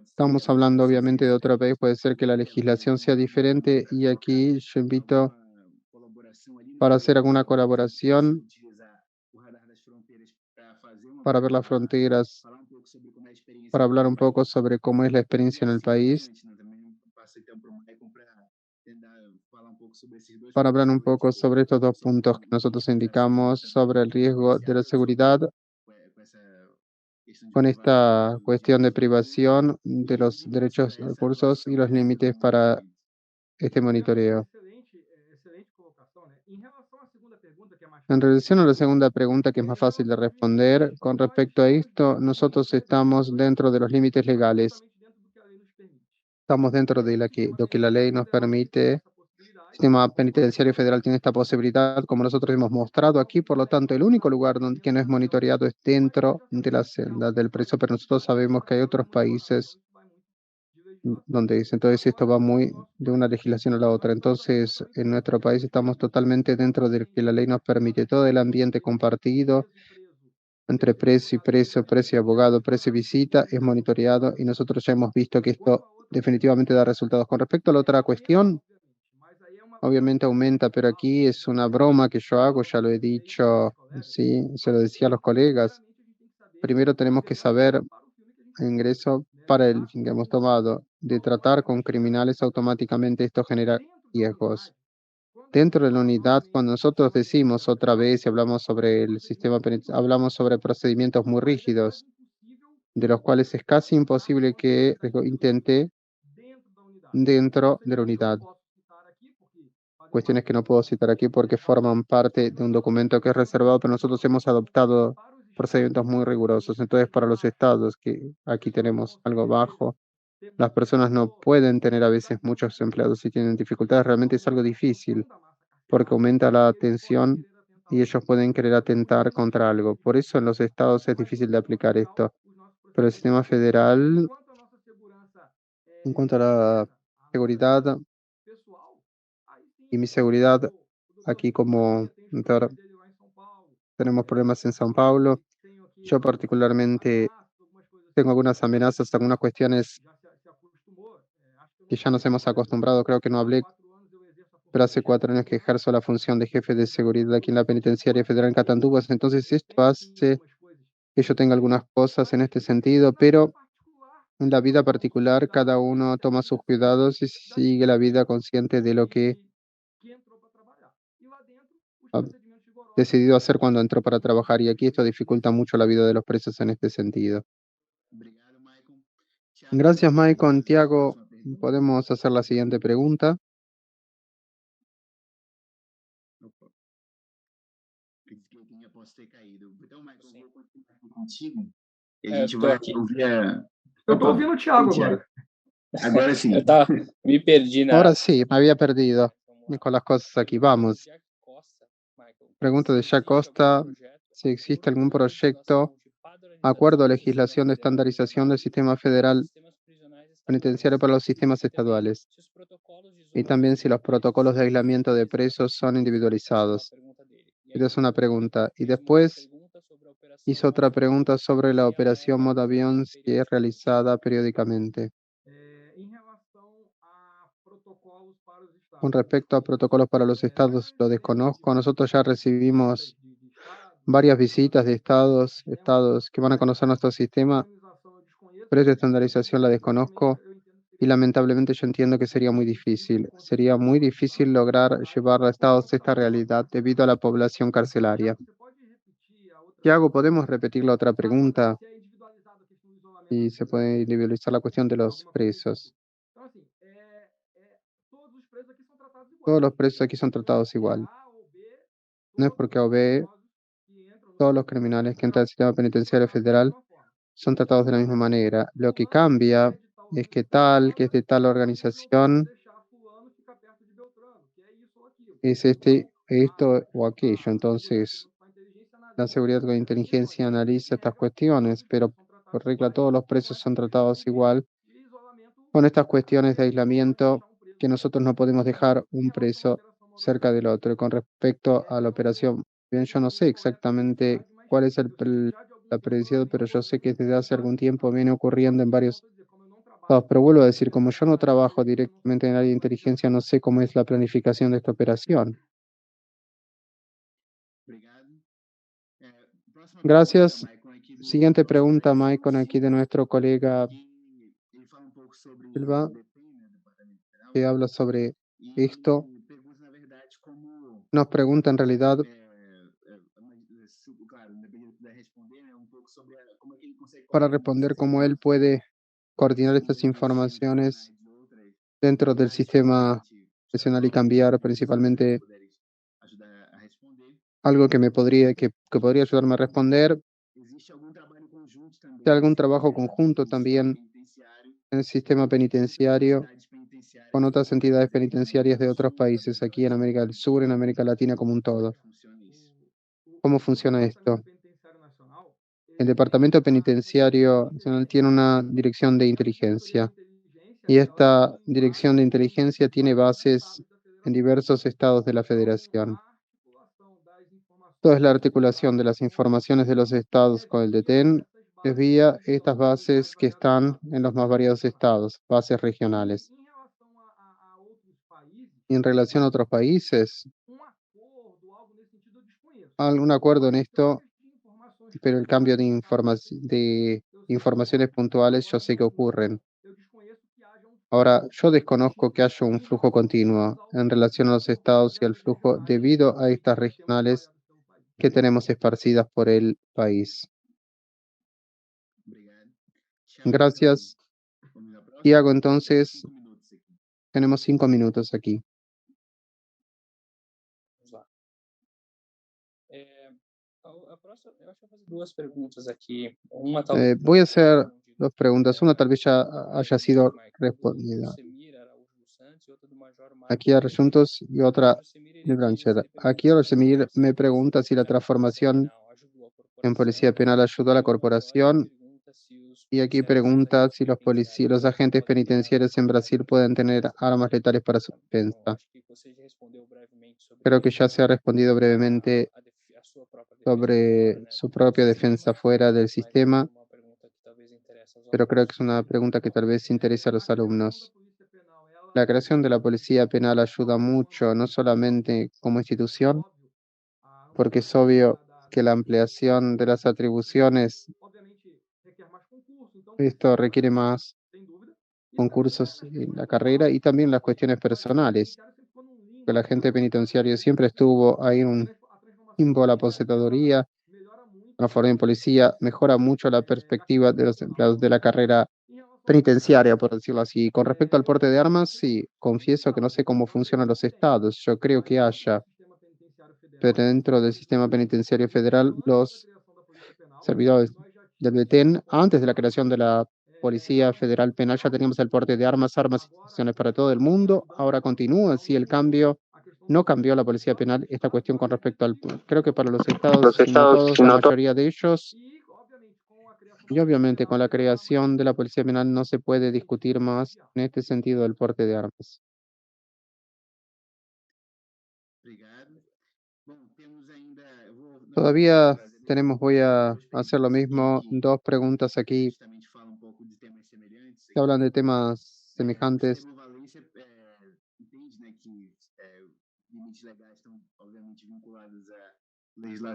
S1: Estamos hablando obviamente de otro país, puede ser que la legislación sea diferente y aquí yo invito para hacer alguna colaboración para ver las fronteras, para hablar un poco sobre cómo es la experiencia en el país. para hablar un poco sobre estos dos puntos que nosotros indicamos sobre el riesgo de la seguridad con esta cuestión de privación de los derechos, recursos y los límites para este monitoreo.
S2: Excelente colocação, né? Em relação à segunda pergunta, que é mais
S1: En relación a la segunda pregunta, que es más fácil de responder, con respecto a esto, nosotros estamos dentro de los límites legales,
S2: justamente dentro do que a lei nos permite.
S1: estamos dentro de lo que la ley nos permite. El sistema penitenciario federal tiene esta posibilidad, como nosotros hemos mostrado aquí, por lo tanto, el único lugar donde que no es monitoreado es dentro de la celda del preso, pero nosotros sabemos que hay otros países donde dice, entonces esto va muy de una legislación a la otra. Entonces, en nuestro país estamos totalmente dentro de lo que la ley nos permite, todo el ambiente compartido entre preso y abogado, preso y visita es monitoreado y nosotros ya hemos visto que esto definitivamente da resultados. Con respecto a la otra cuestión, obviamente aumenta, pero aquí es una broma que yo hago, ya lo he dicho, sí, se lo decía a los colegas. Primero tenemos que saber ingreso para el fin que hemos tomado de tratar con criminales automáticamente esto genera riesgos. Dentro de la unidad, cuando nosotros decimos otra vez y hablamos sobre el sistema hablamos sobre procedimientos muy rígidos, de los cuales es casi imposible que intente dentro de la unidad. Cuestiones que no puedo citar aquí porque forman parte de un documento que es reservado, pero nosotros hemos adoptado procedimientos muy rigurosos. Entonces, para los estados, que aquí tenemos algo bajo, las personas no pueden tener a veces muchos empleados y tienen dificultades. Realmente es algo difícil porque aumenta la tensión y ellos pueden querer atentar contra algo. Por eso en los estados es difícil de aplicar esto. Pero el sistema federal, en cuanto a la seguridad y mi seguridad, aquí como doctor, tenemos problemas en São Paulo. Yo particularmente tengo algunas amenazas, algunas cuestiones que ya nos hemos acostumbrado. Creo que no hablé, pero hace 4 años que ejerzo la función de jefe de seguridad aquí en la Penitenciaria Federal en Catandupas. Entonces esto hace que yo tenga algunas cosas en este sentido, pero en la vida particular cada uno toma sus cuidados y sigue la vida consciente de lo que ha decidido hacer cuando entró para trabajar. Y aquí esto dificulta mucho la vida de los presos en este sentido. Gracias, Maicon. Tiago, podemos hacer la siguiente pregunta.
S3: Contigo. E a
S4: É,
S3: gente
S4: eu tô
S3: vai
S4: aqui.
S3: ouvir
S2: Eu tô ouvindo o Thiago agora.
S3: Agora sim.
S4: Eu tava, me perdi na.
S1: Ahora sí, me había perdido con las cosas aquí. Vamos. Pregunta de Jack Costa, si existe algún proyecto, acuerdo o legislación de estandarización del sistema federal penitenciario para los sistemas estaduales. Y también si los protocolos de aislamiento de presos son individualizados. Esa es una pregunta. Y después hizo otra pregunta sobre la operación modo avión, si es realizada periódicamente.
S2: Em relação a protocolos para os estados.
S1: Con respecto a protocolos para los estados, lo desconozco. Nosotros ya recibimos varias visitas de estados que van a conocer nuestro sistema, pero esa estandarización la desconozco y lamentablemente yo entiendo que sería muy difícil. Sería muy difícil lograr llevar a estados esta realidad debido a la población carcelaria. Tiago, ¿podemos repetir la otra pregunta?
S2: Se é individualizado a questão do isolamento.
S1: Y se puede individualizar la cuestión de los presos.
S2: Então, assim, todos os presos aqui são tratados igual.
S1: Todos los presos aquí son tratados igual.
S2: A ou B,
S1: No es porque A o B, todos los criminales que entran al sistema penitenciario federal son tratados de la misma manera. Lo que cambia es que es de tal organización, es esto o aquello. Entonces, la seguridad con inteligencia analiza estas cuestiones, pero por regla todos los presos son tratados igual con estas cuestiones de aislamiento que nosotros no podemos dejar un preso cerca del otro. Y con respecto a la operación, bien, yo no sé exactamente cuál es la predicción, pero yo sé que desde hace algún tiempo viene ocurriendo en varios estados. Pero vuelvo a decir, como yo no trabajo directamente en el área de inteligencia, no sé cómo es la planificación de esta operación. Gracias. Siguiente pregunta, Maicon, aquí de nuestro colega Silva, que habla sobre esto. nos pregunta en realidad para responder cómo él puede coordinar estas informaciones dentro del sistema nacional y cambiar principalmente algo que que podría ayudarme a responder. Si hay algún trabajo conjunto también en el sistema penitenciario con otras entidades penitenciarias de otros países aquí en América del Sur, en América Latina como un todo. ¿Cómo funciona esto? El Departamento Penitenciario Nacional tiene una dirección de inteligencia y esta dirección de inteligencia tiene bases en diversos estados de la Federación. Toda es la articulación de las informaciones de los estados con el DETEN es vía estas bases que están en los más variados estados, bases regionales. Y en relación a otros países, algún acuerdo en esto, pero el cambio de informaciones puntuales yo sé que ocurren. Ahora, yo desconozco que haya un flujo continuo en relación a los estados y al flujo debido a estas regionales que tenemos esparcidas por el país. Gracias. Tiago, entonces, tenemos 5 minutos aquí.
S4: Vamos lá. A próxima, eu acho que eu vou fazer duas perguntas aqui. Uma talvez
S1: Voy a hacer
S4: respondido,
S1: dos preguntas. Una tal vez ya haya sido
S4: Michael, do
S1: respondida.
S4: Semir Araújo dos Santos e outra do Major
S1: Aquí
S4: Marcos
S1: a Juntos y otra
S4: O Semir,
S1: de
S4: ele diz,
S1: Blanchard.
S4: ele pergunta
S1: Aquí
S4: se a
S1: Rosemir me pregunta si la
S4: Polícia
S1: transformación
S4: Penal ajudou a
S1: en
S4: corporação.
S1: policía penal ayudó a la
S4: E o Major, ele
S1: corporación.
S4: pergunta se os
S1: Y aquí
S4: policiais
S1: pregunta si
S4: penitenciários
S1: los agentes
S4: podem ter
S1: penitenciarios en Brasil pueden tener armas letales para su
S4: Bom,
S1: defensa.
S4: acho que você já respondeu brevemente sobre
S1: Creo que
S4: isso,
S1: ya se ha respondido brevemente
S4: a sua própria defesa
S1: sobre
S4: fora, né,
S1: su
S4: do
S1: propia
S4: sistema,
S1: defensa fuera del
S4: mas essa
S1: sistema,
S4: é uma pergunta que talvez interesse aos
S1: pero creo que
S4: alunos.
S1: es una pregunta que tal vez interesa a los alumnos. La
S2: La
S1: creación de la policía penal ayuda mucho, no solamente como institución, porque es obvio que la ampliación de las atribuciones, esto requiere más concursos en la carrera y también las cuestiones personales, que la gente penitenciaria siempre estuvo ahí en un limbo a la aposentadoría, transformar en policía, mejora mucho la perspectiva de los empleados de la carrera penitenciaria, por decirlo así. Con respecto al porte de armas, sí, confieso que no sé cómo funcionan los estados. Yo creo que haya, pero dentro del sistema penitenciario federal, los servidores del BETEN, antes de la creación de la Policía Federal Penal, ya teníamos el porte de armas y instituciones para todo el mundo. Ahora continúa, sí, el cambio no cambió la Policía Penal, esta cuestión con respecto al, creo que para los estados, si no todos, la mayoría de ellos, y obviamente con la creación de la Policía Penal no se puede discutir más en este sentido del porte de armas. Todavía tenemos, voy a hacer lo mismo, 2 preguntas aquí que hablan de temas semejantes.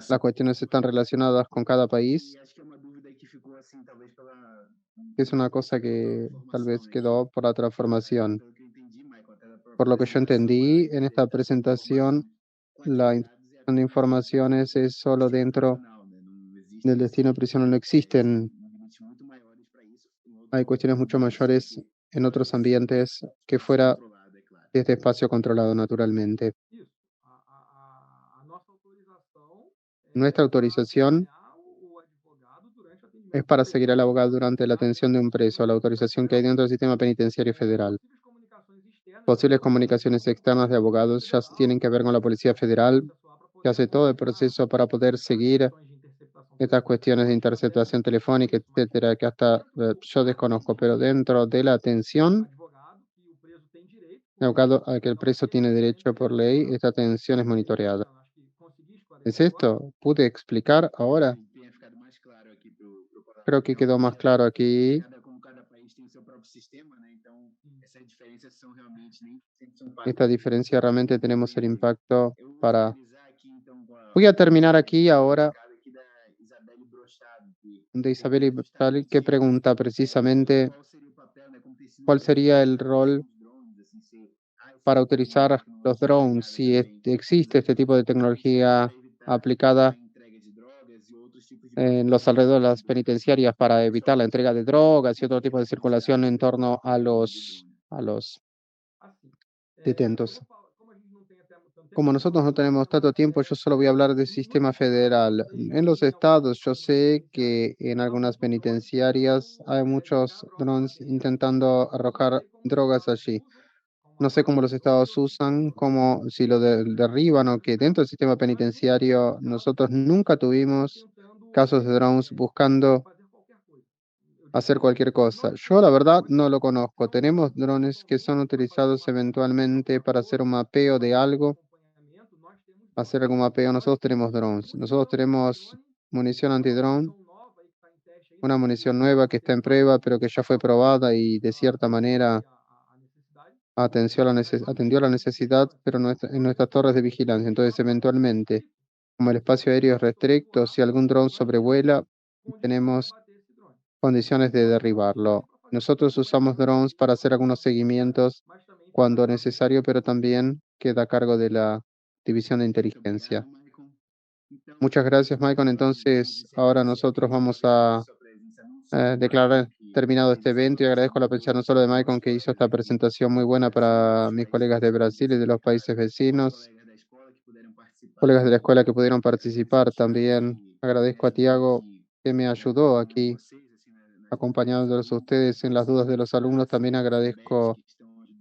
S1: Las cuestiones están relacionadas con cada país, que es una cosa que tal vez quedó por la transformación. Por lo que yo entendí en esta presentación, la introducción de informaciones es solo dentro del destino prisional, no existen. Hay cuestiones mucho mayores en otros ambientes que fuera de este espacio controlado naturalmente. Nuestra autorización es para seguir al abogado durante la atención de un preso, la autorización que hay dentro del sistema penitenciario federal. Posibles comunicaciones externas de abogados ya tienen que ver con la Policía Federal, que hace todo el proceso para poder seguir estas cuestiones de interceptación telefónica, etcétera, que hasta yo desconozco, pero dentro de la atención, el abogado al que el preso tiene derecho por ley, esta atención es monitoreada. ¿Es esto? ¿Pude explicar ahora? Creo que quedó más claro aquí. Esta diferencia realmente tenemos el impacto para... Voy a terminar aquí ahora de Isabel Ibral, que pregunta precisamente cuál sería el rol para utilizar los drones, si existe este tipo de tecnología aplicada en los alrededores de las penitenciarias para evitar la entrega de drogas y otro tipo de circulación en torno a los detentos. Como nosotros no tenemos tanto tiempo, yo solo voy a hablar del sistema federal. En los estados, yo sé que en algunas penitenciarias hay muchos drones intentando arrojar drogas allí. No sé cómo los estados usan, cómo si lo derriban o que dentro del sistema penitenciario nosotros nunca tuvimos casos de drones buscando hacer cualquier cosa. Yo la verdad no lo conozco. Tenemos drones que son utilizados eventualmente para hacer un mapeo de algo, hacer algún mapeo. Nosotros tenemos drones. Nosotros tenemos munición antidrone, una munición nueva que está en prueba, pero que ya fue probada y de cierta manera atendió la necesidad, pero en nuestras torres de vigilancia. Entonces, eventualmente, como el espacio aéreo es restricto, si algún dron sobrevuela, tenemos condiciones de derribarlo. Nosotros usamos drones para hacer algunos seguimientos cuando necesario, pero también queda a cargo de la división de inteligencia. Muchas gracias, Michael. Entonces, ahora nosotros vamos a declarar terminado este evento y agradezco la presencia no solo de Michael, que hizo esta presentación muy buena para mis colegas de Brasil y de los países vecinos, colegas de la escuela que pudieron participar. También agradezco a Tiago, que me ayudó aquí acompañándolos a ustedes en las dudas de los alumnos. También agradezco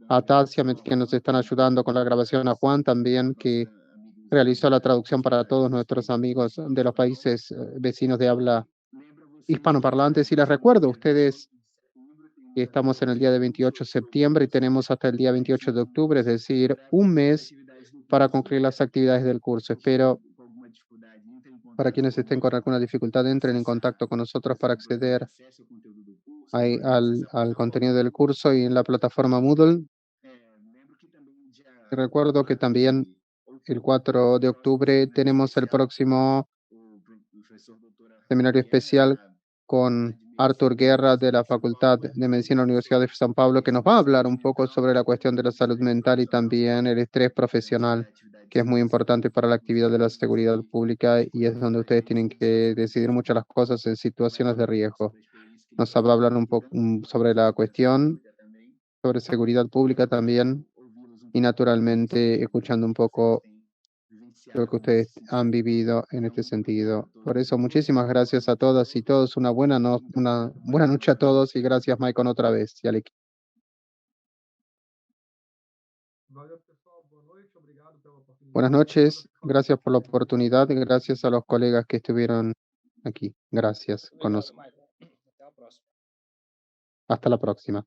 S1: a Tasia, que nos están ayudando con la grabación, a Juan también, que realizó la traducción para todos nuestros amigos de los países vecinos de habla hispanoparlantes. Y les recuerdo a ustedes que estamos en el día de 28 de septiembre y tenemos hasta el día 28 de octubre, es decir, un mes para concluir las actividades del curso. Espero para quienes estén con alguna dificultad, entren en contacto con nosotros para acceder al contenido del curso y en la plataforma Moodle. Y recuerdo que también el 4 de octubre tenemos el próximo seminario especial con Arthur Guerra de la Facultad de Medicina de la Universidad de San Pablo, que nos va a hablar un poco sobre la cuestión de la salud mental y también el estrés profesional, que es muy importante para la actividad de la seguridad pública y es donde ustedes tienen que decidir muchas las cosas en situaciones de riesgo. Nos va a hablar un poco sobre la cuestión, sobre seguridad pública también y naturalmente escuchando un poco lo que ustedes han vivido en este sentido. Por eso, muchísimas gracias a todas y todos. Una una buena noche a todos y gracias, Maicon, otra vez y al equipo. Buenas noches, gracias por la oportunidad y gracias a los colegas que estuvieron aquí. Gracias con
S4: Obrigado,
S1: nosotros.
S4: Michael. Até a próxima.
S1: Hasta la próxima.